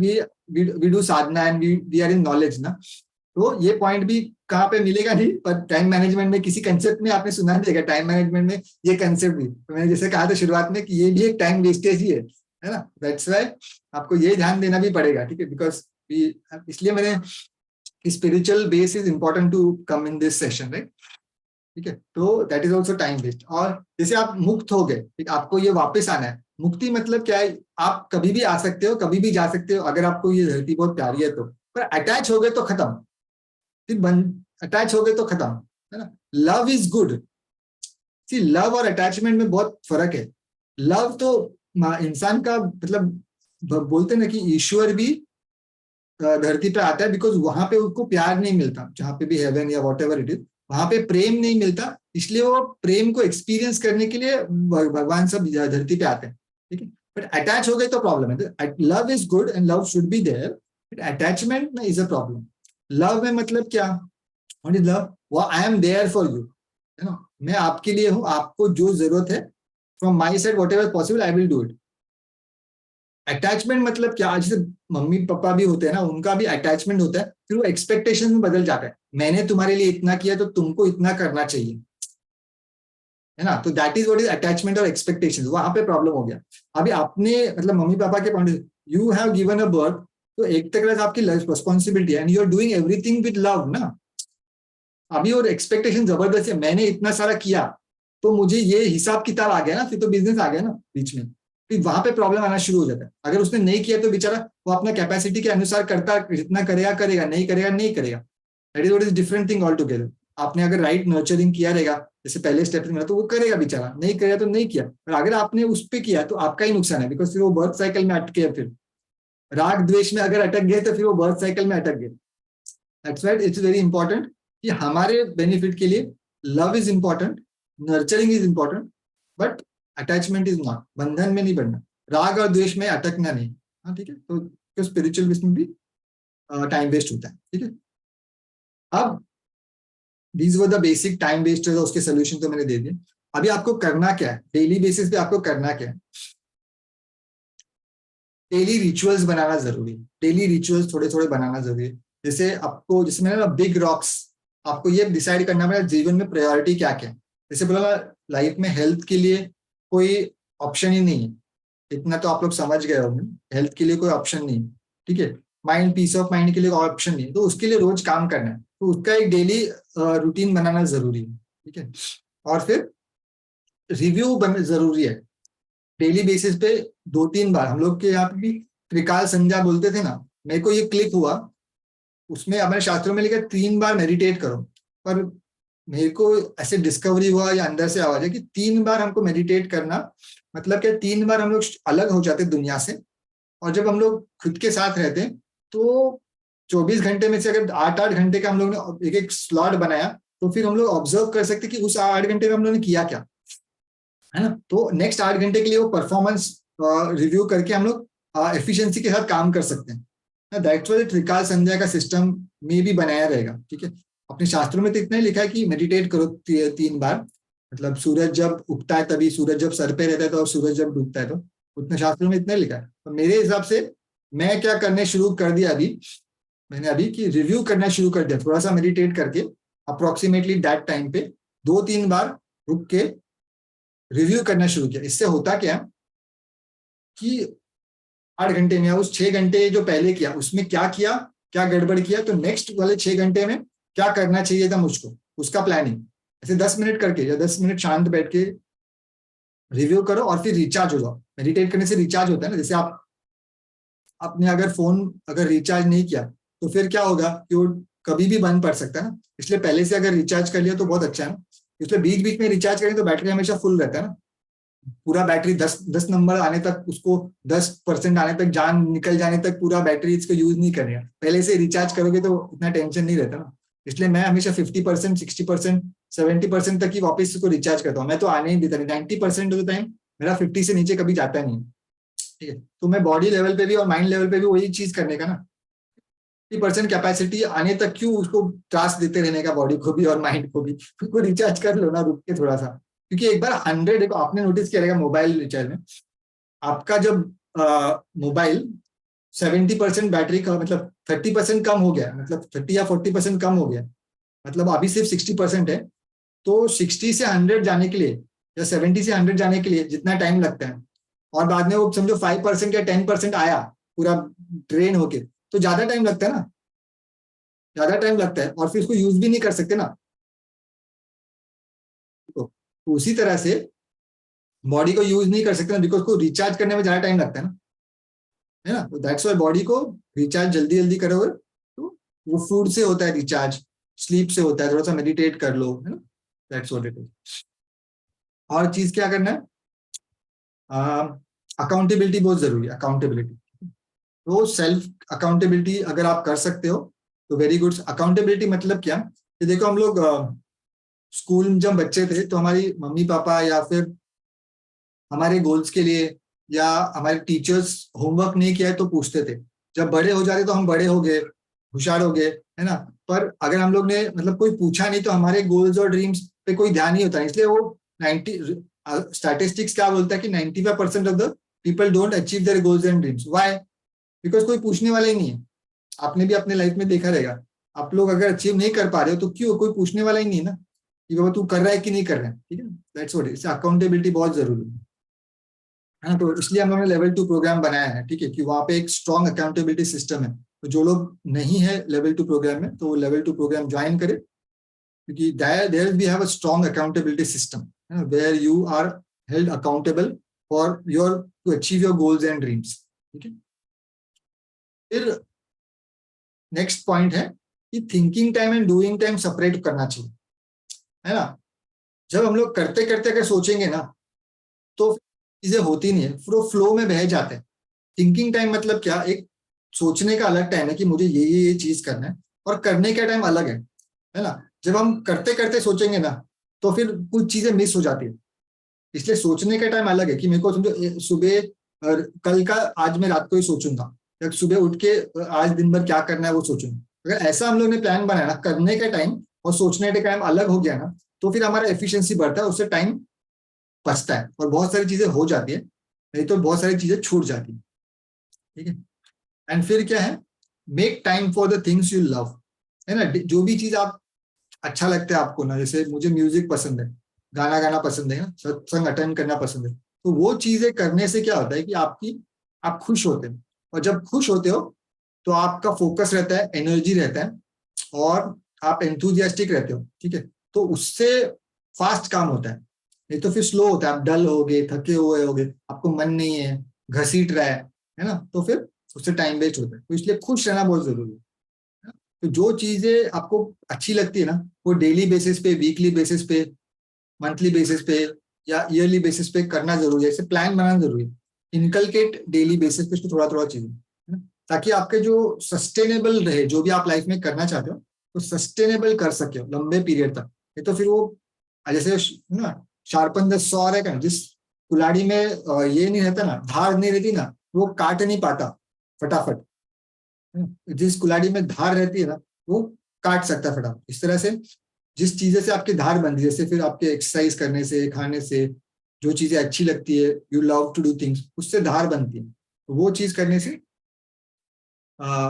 we do sadhana and we are in knowledge ना। तो ये पॉइंट भी कहाँ पे मिलेगा नहीं, पर टाइम मैनेजमेंट में किसी कंसेप्ट में आपने सुना नहीं देगा, टाइम मैनेजमेंट में ये कंसेप्ट भी, तो मैंने जैसे कहा था शुरुआत में कि ये भी एक टाइम वेस्टेज ही है ना। दैट्स व्हाई आपको ये ध्यान देना भी पड़ेगा, ठीक है, बिकॉज इसलिए मैंने spiritual base is important to come in this session, right, ठीक है। तो that is also time waste. और जैसे आप मुक्त हो गए, ठीक, आपको ये वापस आना है। मुक्ति मतलब क्या है, आप कभी भी आ सकते हो, कभी भी जा सकते हो, अगर आपको ये धरती बहुत प्यारी है तो। पर अटैच हो गए तो खत्म, फिर अटैच हो गए तो खत्म, है ना। Love is good. See, love और अटैचमेंट में बहुत फर्क है। लव तो इंसान का मतलब बोलते ना कि ईश्वर भी धरती पे आता है, बिकॉज वहां पे उसको प्यार नहीं मिलता, जहां पे भी हेवन या वॉट एवर इट इज, वहां पे प्रेम नहीं मिलता, इसलिए वो प्रेम को एक्सपीरियंस करने के लिए भगवान सब धरती पे आते हैं, ठीक है। बट अटैच हो गए तो प्रॉब्लम है। Love is good and love should be there, but attachment is a problem. Love में मतलब क्या, व्हाट इज लव, वो I am there for you, है ना, मैं आपके लिए हूँ, आपको जो जरूरत है from my side what ever possible I will do it. Attachment मतलब क्या, आज जैसे मम्मी पापा भी होते हैं ना, उनका भी अटैचमेंट होता है, फिर वो एक्सपेक्टेशन में बदल जाता है, मैंने तुम्हारे लिए इतना किया तो तुमको इतना करना चाहिए, है ना। तो that is what is attachment और एक्सपेक्टेशन, वहां पे प्रॉब्लम हो गया। अभी आपने मतलब मम्मी पापा के point, you have given a birth, तो एक तरह से आपकी रिस्पॉन्सिबिलिटी है and you are doing everything with love ना। अभी और एक्सपेक्टेशन जबरदस्त है, मैंने इतना सारा किया तो मुझे ये हिसाब किताब आ गया ना, फिर तो बिजनेस आ गया ना बीच में, फिर वहां पे प्रॉब्लम आना शुरू हो जाता है। अगर उसने नहीं किया तो बेचारा वो अपना कैपेसिटी के अनुसार करता, जितना करेगा करेगा, नहीं करेगा नहीं करेगा। That is what is different thing all together. आपने अगर राइट नर्चरिंग किया रहेगा, जैसे पहले स्टेप में, तो वो करेगा बेचारा, नहीं करेगा तो नहीं किया। और अगर आपने उस पर किया तो आपका ही नुकसान है, बिकॉज फिर वो बर्थ साइकिल में अटके, फिर राग द्वेष में अगर अटक गए तो फिर वो बर्थ साइकिल में अटक गए। That's why it's very important कि हमारे बेनिफिट के लिए love is important, nurturing is important, but attachment is not. बंधन में नहीं बढ़ना, राग और द्वेष में अटकना नहीं, हाँ ठीक है। तो स्पिरिचुअल में भी टाइम वेस्ट होता है, ठीक है। अब these were the basic time waste, उसके सोल्यूशन तो मैंने दे दिए। अभी आपको करना क्या है, डेली बेसिस पे आपको करना क्या है, डेली रिचुअल्स बनाना जरूरी है। डेली रिचुअल्स थोड़े थोड़े बनाना जरूरी है। जैसे आपको, जैसे मैंने ना बिग रॉक्स, आपको ये डिसाइड करना पड़ेगा जीवन में प्रायोरिटी क्या क्या है। जैसे बोला लाइफ में हेल्थ के लिए कोई ऑप्शन ही नहीं है, इतना तो आप लोग समझ गए होंगे, हेल्थ के लिए कोई ऑप्शन नहीं है, ठीक है। माइंड, पीस ऑफ माइंड के लिए कोई ऑप्शन नहीं है, तो उसके लिए रोज काम करना है, तो उसका एक डेली रूटीन बनाना जरूरी है, ठीक है। और फिर रिव्यू जरूरी है डेली बेसिस पे। 2-3 बार हम लोग के यहाँ पे भी त्रिकाल संध्या बोलते थे ना, मेरे को ये क्लिक हुआ, उसमें हमारे शास्त्रों में लिखा 3 बार मेडिटेट करो। पर मेरे को ऐसे डिस्कवरी हुआ या अंदर से आवाज है कि 3 बार हमको मेडिटेट करना मतलब क्या, 3 बार हम लोग अलग हो जाते दुनिया से। और जब हम लोग खुद के साथ रहते हैं तो 24 घंटे में से अगर 8-8 घंटे का हम लोग ने एक एक स्लॉट बनाया, तो फिर हम लोग ऑब्जर्व कर सकते कि उस 8 घंटे में हम लोग ने किया क्या, है ना। तो नेक्स्ट 8 घंटे के लिए वो परफॉर्मेंस रिव्यू करके हम लोग एफिशिएंसी के साथ काम कर सकते हैं। दैट्स व्हाई त्रिकाल संध्या का सिस्टम में भी बनाया रहेगा, ठीक है। अपने शास्त्रों में तो इतना ही लिखा है कि मेडिटेट करो 3 बार, मतलब सूरज जब उगता है तभी, सूरज जब सर पे रहता है तो, और सूरज जब डूबता है तो, उतने शास्त्रों में इतना ही लिखा है। तो मेरे हिसाब से मैं क्या करने शुरू कर दिया अभी, मैंने अभी कि रिव्यू करना शुरू कर दिया, थोड़ा सा मेडिटेट करके अप्रोक्सीमेटली दैट टाइम पे 2-3 बार रुक के रिव्यू करना शुरू किया। इससे होता क्या कि 8 घंटे में, या उस 6 घंटे जो पहले किया उसमें क्या किया, क्या गड़बड़ किया, तो नेक्स्ट वाले 6 घंटे में क्या करना चाहिए था मुझको, उसका प्लानिंग। ऐसे 10 मिनट करके या 10 मिनट शांत बैठ के रिव्यू करो और फिर रिचार्ज हो जाओ। मेडिटेट करने से रिचार्ज होता है ना, जैसे आप आपने अगर फोन अगर रिचार्ज नहीं किया तो फिर क्या होगा कि वो कभी भी बंद पड़ सकता है ना, इसलिए पहले से अगर रिचार्ज कर लिया तो बहुत अच्छा है ना। इसलिए बीच बीच में रिचार्ज करें तो बैटरी हमेशा फुल रहता है ना, पूरा बैटरी 10 नंबर आने तक, उसको 10% आने तक, जान निकल जाने तक पूरा बैटरी इसको यूज नहीं करेगा। पहले से रिचार्ज करोगे तो इतना टेंशन नहीं रहता ना। इसलिए मैं हमेशा 50%, 60%, 70% तक ही वापस इसको रिचार्ज करता हूँ। मैं तो आने ही देता नहीं, 90% ऑफ द टाइम मेरा 50 से नीचे कभी जाता नहीं। ठीक है, तो मैं बॉडी लेवल पे भी और माइंड लेवल पे भी वही चीज करने का ना, 50% कैपेसिटी आने तक क्यों उसको त्रास देते रहने का, बॉडी को भी और माइंड को भी। उसको रिचार्ज कर लो ना रुक के थोड़ा सा, क्योंकि एक बार 100, आपने नोटिस किया रहेगा मोबाइल रिचार्ज में, आपका जब मोबाइल 70% बैटरी का मतलब 30% कम हो गया, मतलब 30 या 40% कम हो गया, मतलब अभी सिर्फ 60% है, तो 60 से 100 जाने के लिए या 70 से 100 जाने के लिए जितना टाइम लगता है, और बाद में वो समझो 5% या 10% आया पूरा ड्रेन होके, तो ज्यादा टाइम लगता है ना, ज्यादा टाइम लगता है, और फिर उसको यूज भी नहीं कर सकते ना। तो उसी तरह से बॉडी को यूज नहीं कर सकते ना, बिकॉज को रिचार्ज करने में ज्यादा टाइम लगता है ना, है ना। तो दैट्स वाई बॉडी को रिचार्ज जल्दी जल्दी करोगे तो वो फूड से होता है रिचार्ज, स्लीप से होता है, थोड़ा सा मेडिटेट कर लो, है ना। That's what it is. और चीज क्या करना है, अकाउंटेबिलिटी बहुत जरूरी है, अकाउंटेबिलिटी। तो सेल्फ अकाउंटेबिलिटी अगर आप कर सकते हो तो वेरी गुड। अकाउंटेबिलिटी मतलब क्या, कि देखो हम लोग स्कूल में जब बच्चे थे तो हमारी मम्मी पापा या फिर हमारे गोल्स के लिए या हमारे टीचर्स होमवर्क नहीं किया है तो पूछते थे। जब बड़े हो जाते तो हम बड़े हो गए, होशियार हो गए, है ना। पर अगर हम लोग ने मतलब कोई पूछा नहीं तो हमारे गोल्स और ड्रीम्स पे कोई ध्यान नहीं होता, इसलिए वो 90 स्टैटिस्टिक्स क्या बोलता है कि 95% of the people don't achieve their goals and dreams. Why? Because कोई पूछने वाला ही नहीं है। आपने भी अपने लाइफ में देखा रहेगा, आप लोग अगर अचीव नहीं कर पा रहे हो तो क्यों, कोई पूछने वाला ही नहीं है ना कि बाबा तू कर रहा है कि नहीं कर रहा है। ठीक है, दैट्स व्हाट इज अकाउंटेबिलिटी, बहुत जरूरी है ना। तो इसलिए हम लोगों ने लेवल 2 प्रोग्राम बनाया है, ठीक है, कि वहाँ पे एक स्ट्रॉन्ग अकाउंटेबिलिटी सिस्टम है। तो जो लोग नहीं है लेवल 2 प्रोग्राम में तो वो लेवल 2 प्रोग्राम ज्वाइन करे, क्योंकि there we have a strong accountability system where you are held accountable for your to achieve your goals and dreams. ठीक है, फिर नेक्स्ट पॉइंट है कि thinking time and doing time separate करना चाहिए, है ना। जब हम लोग करते करते अगर सोचेंगे ना तो चीजें होती नहीं है, फिर वो फ्लो में बह जाते हैं। थिंकिंग टाइम मतलब क्या, एक सोचने का अलग टाइम है कि मुझे ये चीज करना है, और करने का टाइम अलग है ना। जब हम करते करते सोचेंगे ना तो फिर कुछ चीजें मिस हो जाती है। इसलिए सोचने का टाइम अलग है कि मेरे को समझो सुबह कल का आज मैं रात को ही सोचूंगा, या सुबह उठ के आज दिन भर क्या करना है वो सोचूंगा। अगर ऐसा हम लोग ने प्लान बनाया ना, करने का टाइम और सोचने का टाइम अलग हो गया ना, तो फिर हमारा एफिशिएंसी बढ़ता है, उससे टाइम बचता है और बहुत सारी चीजें हो जाती है, नहीं तो बहुत सारी चीजें छूट जाती है। ठीक है, एंड फिर क्या है, make time for the things you love, है ना। जो भी चीज आप अच्छा लगता है आपको ना, जैसे मुझे म्यूजिक पसंद है, गाना गाना पसंद है, सत्संग अटेंड करना पसंद है, तो वो चीजें करने से क्या होता है कि आप खुश होते हैं, और जब खुश होते हो तो आपका फोकस रहता है, एनर्जी रहता है, और आप एंथुजियास्टिक रहते हो। ठीक है, तो उससे फास्ट काम होता है, नहीं तो फिर स्लो होता है, आप डल हो गए, थके हुए हो गए, आपको मन नहीं है, घसीट रहा है ना, तो फिर उससे टाइम वेस्ट होता है। तो इसलिए खुश रहना बहुत जरूरी है। तो जो चीजें आपको अच्छी लगती है ना, वो डेली बेसिस पे, वीकली बेसिस पे, मंथली बेसिस पे या ईयरली बेसिस पे करना जरूरी है। इसे प्लान बनाना जरूरी है, इनकलकेट डेली बेसिस पे थोड़ा थोड़ा चीजें, है ना, ताकि आपके जो सस्टेनेबल रहे, जो भी आप लाइफ में करना चाहते हो तो सस्टेनेबल कर सके हो लंबे पीरियड तक। नहीं तो फिर वो जैसे ना, शार्पन द सॉर है का, जिस कुल्हाड़ी में ये नहीं रहता ना, धार नहीं रहती ना, वो काट नहीं पाता फटाफट। जिस कुल्हाड़ी में धार रहती है ना, वो काट सकता है फटाफट। इस तरह से जिस चीजें से आपकी धार बनती है, जैसे फिर आपके एक्सरसाइज करने से, खाने से, जो चीजें अच्छी लगती है, you love to do things, उससे धार बनती है, तो वो चीज करने से आ,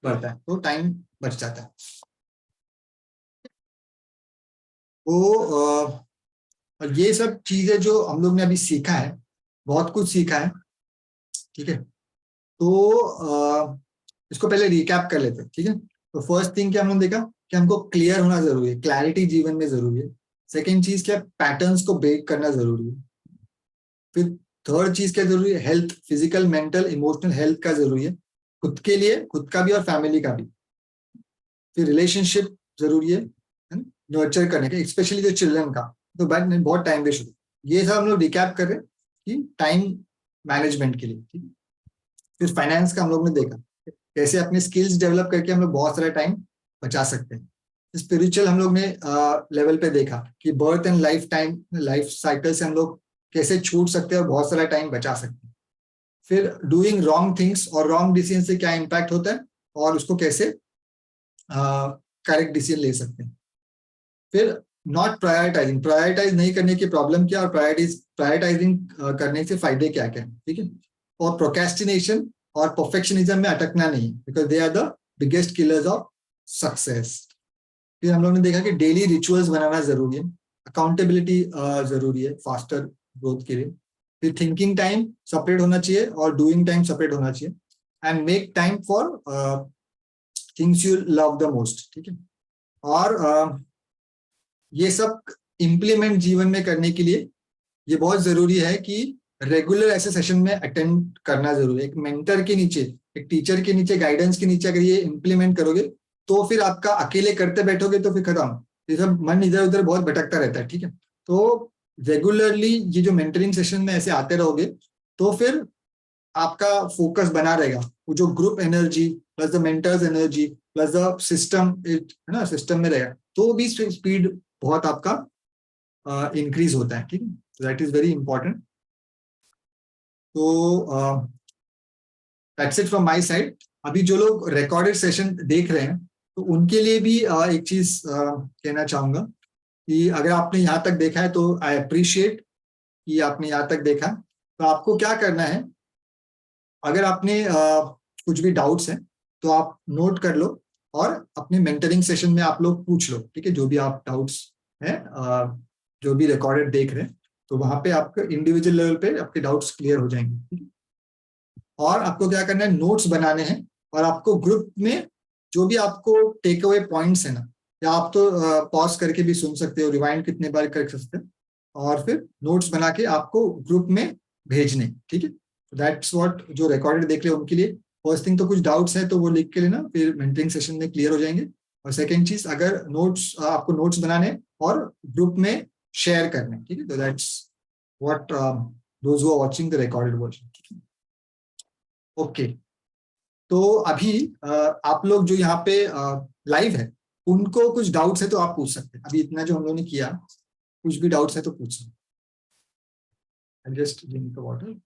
बढ़ता है, तो टाइम बच जाता है। तो और ये सब चीजें जो हम लोग ने अभी सीखा है, बहुत कुछ सीखा है, ठीक है। तो इसको पहले रिकैप कर लेते हैं, ठीक है। तो फर्स्ट थिंग क्या हमने देखा कि हमको क्लियर होना जरूरी है, क्लैरिटी जीवन में जरूरी है। सेकेंड चीज क्या, पैटर्न्स को ब्रेक करना जरूरी है। फिर थर्ड चीज क्या जरूरी है, health, physical mental emotional health का जरूरी है, खुद के लिए, खुद का भी और फैमिली का भी। फिर रिलेशनशिप जरूरी है नर्चर करने का, स्पेशली जो चिल्ड्रन का, तो बहुत टाइम वेस्ट होता है। ये सब हम लोग रिकैप कर रहे हैं कि टाइम मैनेजमेंट के लिए, ठीक है। फिर फाइनेंस का हम लोग ने देखा कैसे अपने स्किल्स डेवलप करके हम लोग बहुत सारा टाइम बचा सकते हैं। स्पिरिचुअल हम लोग ने लेवल पे देखा कि बर्थ एंड लाइफ साइकिल से हम लोग कैसे छूट सकते हैं और बहुत सारा टाइम बचा सकते हैं। फिर डूइंग रॉन्ग थिंग्स और रॉन्ग डिसीजन से क्या इम्पैक्ट होता है और उसको कैसे करेक्ट डिसीजन ले सकते हैं। फिर नॉट प्रायोरिटाइजिंग, प्रायोरिटाइज नहीं करने की प्रॉब्लम क्या और प्रायोरिटाइजिंग करने से फायदे क्या क्या, ठीक है। और प्रोक्रेस्टिनेशन और परफेक्शनिज्म में अटकना नहीं, because they are the biggest killers of success. फिर हम लोग ने देखा कि डेली रिचुअल्स बनाना जरूरी है, अकाउंटेबिलिटी जरूरी है फास्टर ग्रोथ के लिए। फिर थिंकिंग टाइम सेपरेट होना चाहिए और डूइंग टाइम सेपरेट होना चाहिए। And make time for things you love the most, ठीक है। और ये सब इम्प्लीमेंट जीवन में करने के लिए ये बहुत जरूरी है कि रेगुलर ऐसे सेशन में अटेंड करना जरूरी है। एक मेंटर के नीचे, एक टीचर के नीचे, गाइडेंस के नीचे अगर ये इम्प्लीमेंट करोगे तो फिर आपका अकेले करते बैठोगे तो फिर खत्म, ये सब मन इधर उधर बहुत भटकता रहता है, ठीक है। तो रेगुलरली ये जो मेंटरिंग सेशन में ऐसे आते रहोगे तो फिर आपका फोकस बना रहेगा। वो जो group energy plus the mentors energy plus the system, है ना, सिस्टम में रहेगा तो भी स्पीड बहुत आपका इंक्रीज होता है, ठीक है। That is very important. तो that's it from my side. अभी जो लोग रिकॉर्डेड सेशन देख रहे हैं तो उनके लिए भी एक चीज कहना चाहूंगा कि अगर आपने यहाँ तक देखा है तो आई अप्रिशिएट कि आपने यहाँ तक देखा। तो आपको क्या करना है, अगर आपने कुछ भी डाउट्स हैं तो आप नोट कर लो और अपने मेंटरिंग सेशन में आप लोग पूछ लो, ठीक है। जो भी आप डाउट्स हैं जो भी रिकॉर्डेड देख रहे हैं तो वहां पे आपके इंडिविजुअल लेवल पे आपके डाउट्स क्लियर हो जाएंगे, ठीक है? और आपको क्या करना है, नोट्स बनाने हैं और आपको ग्रुप में जो भी आपको टेक अवे पॉइंट्स है ना, या आप तो पॉज करके भी सुन सकते हो, रिवाइंड कितने बार कर सकते हैं, और फिर नोट्स बना के आपको ग्रुप में भेजने, ठीक है। दैट्स व्हाट जो रिकॉर्डेड देख रहे हो उनके लिए। फर्स्ट थिंग तो कुछ डाउट्स है तो वो लिख के लेना, फिर मेंटरिंग सेशन में क्लियर हो जाएंगे। और सेकेंड चीज, अगर नोट्स आपको नोट्स बनाने और ग्रुप में शेयर करने, ठीक है। तो that's what those who are watching the recorded version, ठीक है। ओके, तो अभी आप लोग जो यहाँ पे लाइव है उनको कुछ डाउट्स है तो आप पूछ सकते हैं। अभी इतना जो हम लोगों ने किया, कुछ भी डाउट्स है तो पूछ सकते हैं। Just drink the water.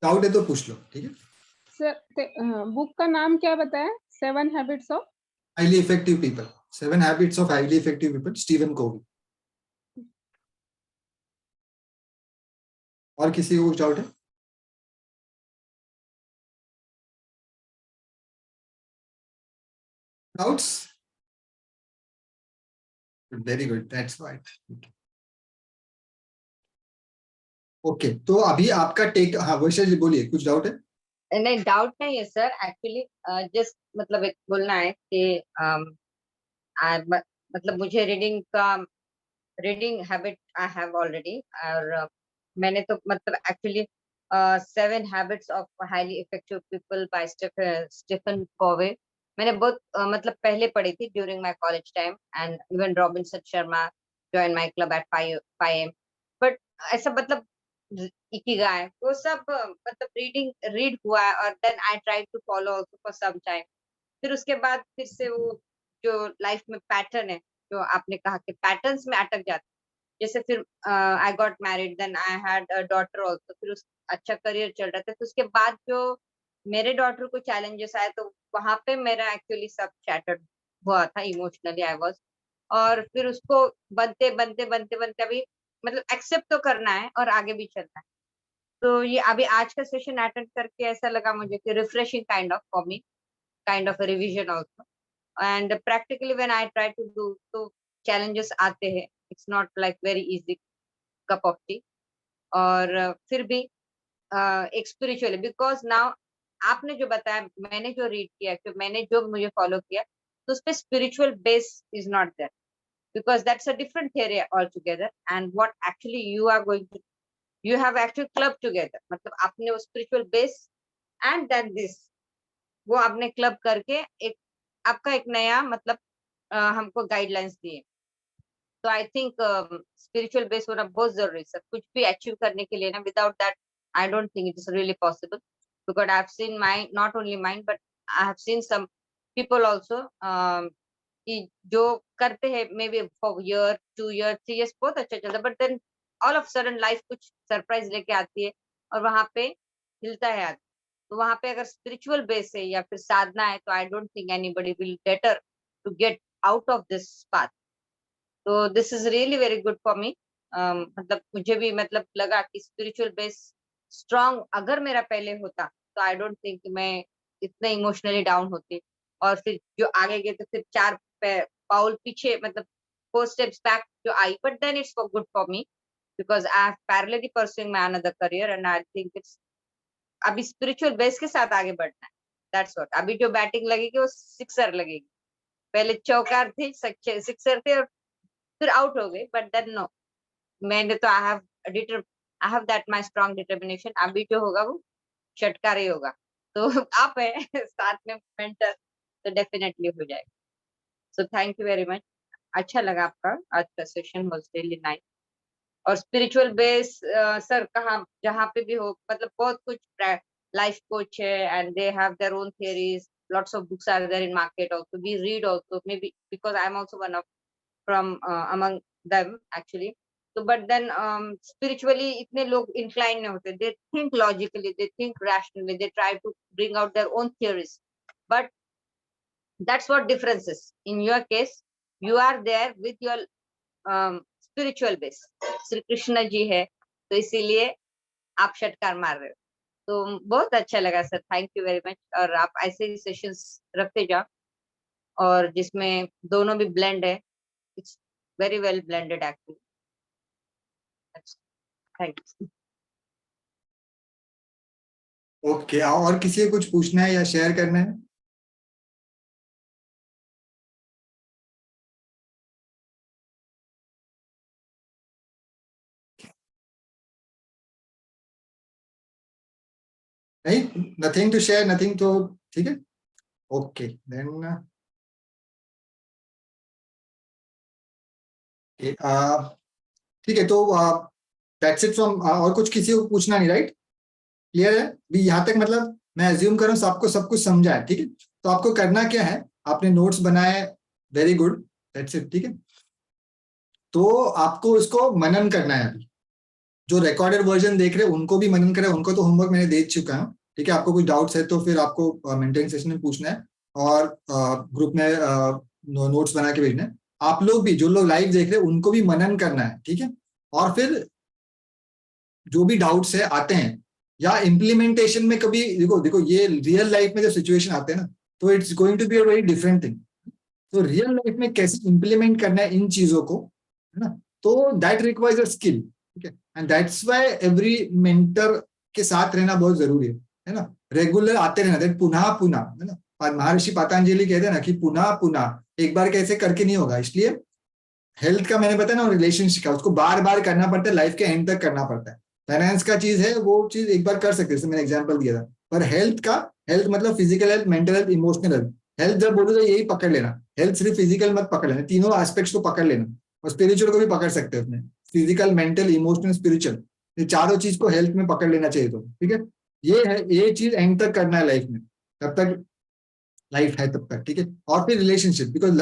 Doubt है तो पूछ लो, ठीक है। सर बुक का नाम क्या बताया? 7 habits of highly effective people, 7 habits of highly effective people, Steven Covey. और किसी को कुछ डाउट है? Doubts? Very good, that's right. Okay, तो अभी आपका टेक, हाँ वैसे जी बोलिए, कुछ डाउट है? नहीं, डाउट नहीं है सर। एक्चुअली जस्ट मतलब एक बोलना है कि मतलब मुझे reading habit I have already. और मैंने तो मतलब actually 7 habits of highly effective people by Stephen Covey मैंने बहुत मतलब पहले पढ़ी थी during my college time. And even Robinson Sharma join my club at 5 AM। But ऐसा मतलब इकिगाई वो सब मतलब रीड हुआ है और then I try to follow also for some time. फिर उसके बाद फिर से वो जो लाइफ में पैटर्न है, जो आपने कहा कि पैटर्न्स में अटक जाते, जैसे फिर I got married, then I had a daughter also, फिर उस अच्छा करियर चल रहा था, तो उसके बाद जो मेरे डॉटर को चैलेंजेस आए तो वहां पे मेरा एक्चुअली सब शैटर्ड हुआ था इमोशनली, आई वाज। और फिर उसको बनते बनते बनते बनते अभी मतलब एक्सेप्ट तो करना है और आगे भी चलना है। तो ये अभी आज का सेशन अटेंड करके ऐसा लगा मुझे कि refreshing kind of for me, kind of revision also. And practically when I try to do तो चैलेंजेस आते हैं, it's not like very easy cup of tea. और फिर भी एक स्पिरिचुअली, बिकॉज नाउ आपने जो बताया, मैंने जो रीड किया, कि मैंने जो मुझे फॉलो किया, तो उस पे spiritual base is not there, because that's a different theory altogether, and what actually you are going to, you have actually clubbed together, मतलब आपने वो spiritual base and then this, वो आपने क्लब करके एक आपका एक नया मतलब हमको गाइडलाइंस दिए। तो आई थिंक स्पिरिचुअल बेस होना बहुत जरूरी है सर, कुछ भी अचीव करने के लिए ना, without that I don't think it is really possible, because I have seen my, not only mind but I have seen some people also कि जो करते हैं maybe for year 2 year 3 years बहुत अच्छा चलता है, but then all of sudden life कुछ surprise लेके आती है और वहां पे हिलता है आदमी। तो वहां पे अगर स्पिरिचुअल बेस है या फिर साधना है, तो I don't think anybody will better to get out of this path. तो this is really very good for me. मतलब मुझे भी मतलब लगा कि स्पिरिचुअल बेस स्ट्रांग अगर मेरा पहले होता, तो आई डोंट थिंक मैं इतने इमोशनली डाउन होती। और फिर जो आगे गए तो फिर 4 पाउल पीछे, मतलब 4 steps बैक जो I, but then it's for good for me, because I am parallelly pursuing my another career, and I think it's अभी स्पिरिचुअल बेस के साथ आगे बढ़ना है। That's what. अभी जो बैटिंग लगेगी वो सिक्सर लगेगी, पहले चौकार थे, सिक्सर थे और फिर आउट हो गए, बट देन नो, मैंने तो I have that my strong determination, अभी जो होगा वो षटकार ही होगा। तो आप है साथ में मेंटर, तो डेफिनेटली हो जाएगा। So thank you very much, अच्छा लगा आपका आज का सेशन, वाज रियली नाइस। और स्पिरिचुअल बेस सर कहाँ जहाँ पे भी हो, मतलब बहुत कुछ लाइफ कोच है and they have their own theories, lots of books are there in market also, we read also, maybe because I am also one of from among them actually। तो but then spiritually इतने लोग inclined नहीं होते, they think logically, they think rationally, they try to bring out their own theories, but that's what difference is in your case, you are there with your spiritual base, Shri Krishna ji है, तो इसीलिए आप षटकार मार रहे हो। तो बहुत अच्छा लगा sir, thank you very much. और आप ऐसे ही सेशंस रखते जाओ, और जिसमें दोनों भी ब्लेंड है, it's very well blended actually. Thank you. Okay, और किसी को कुछ पूछना है या शेयर करना है? नहीं, नथिंग टू शेयर, नथिंग, तो ठीक है। ओके देन ठीक है, तो दैट्स इट फ्रॉम, और कुछ किसी को पूछना नहीं, राइट? क्लियर है भी यहाँ तक? मतलब मैं अज्यूम करूँ सबको सब कुछ समझा है, ठीक है। तो आपको करना क्या है, आपने नोट्स बनाए, वेरी गुड, दैट्स इट, ठीक है। तो आपको इसको मनन करना है। अभी जो रिकॉर्डेड वर्जन देख रहे हैं उनको भी मनन करें, उनको तो होमवर्क मैंने दे चुका हूँ, ठीक है। आपको कुछ डाउट्स है तो फिर आपको मेंटरिंग सेशन में पूछना है और ग्रुप में नोट्स बना के भेजना है। आप लोग भी, जो लोग लाइव देख रहे हैं उनको भी मनन करना है, ठीक है। और फिर जो भी डाउट्स है आते हैं या इम्प्लीमेंटेशन में, कभी देखो देखो ये रियल लाइफ में जो सिचुएशन आते हैं ना, तो it's going to be a very different thing. तो रियल लाइफ में कैसे इम्प्लीमेंट करना है इन चीजों को, है ना, तो दैट रिक्वायर्स अ स्किल, ठीक है। And that's why every mentor के साथ रहना बहुत जरूरी है ना, रेगुलर आते रहना, दैट पुनः पुनः, है ना। महर्षि पतंजलि कहते हैं ना कि पुनः पुनः, एक बार कैसे करके नहीं होगा। इसलिए हेल्थ का मैंने बताया ना, रिलेशनशिप का, उसको बार बार करना पड़ता है, लाइफ के एंड तक करना पड़ता है। फाइनेंस का चीज है, वो चीज एक बार कर सकते हैं, जैसे मैंने एग्जांपल दिया था। पर हेल्थ का, हेल्थ मतलब physical health, mental health, emotional health. Health जब बोलो तो यही पकड़ लेना, हेल्थ सिर्फ फिजिकल मत पकड़ लेना, तीनों एस्पेक्ट्स को पकड़ लेना। और स्पिरिचुअल को भी पकड़ सकते हैं उसमें, फिजिकल, मेंटल, इमोशनल, स्पिरिचुअल, ये चारों चीज को हेल्थ में पकड़ लेना चाहिए। तो ठीक है, ये है, ये चीज एंड तक करना है लाइफ में, तब तक लाइफ है तब तक, ठीक है। और फिर रिलेशनशिप, बिकॉज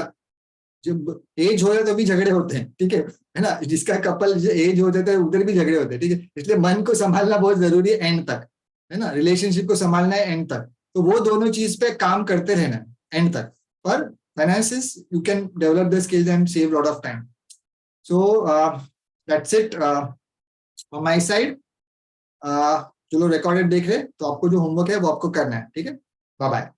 जब एज हो जाए तो भी झगड़े होते हैं, ठीक है ना, जिसका कपल एज हो जाता है उधर भी झगड़े होते हैं, ठीक है, इसलिए मन को संभालना बहुत जरूरी है एंड तक, है ना, रिलेशनशिप को संभालना है एंड तक, तो वो दोनों चीज पे काम करते रहना है एंड तक। पर finances you can develop the skills and save lot of time. So that's it from my side. जो लोग रिकॉर्डेड देख रहे हैं तो आपको जो होमवर्क है वो आपको करना है, ठीक है, बाय बाय।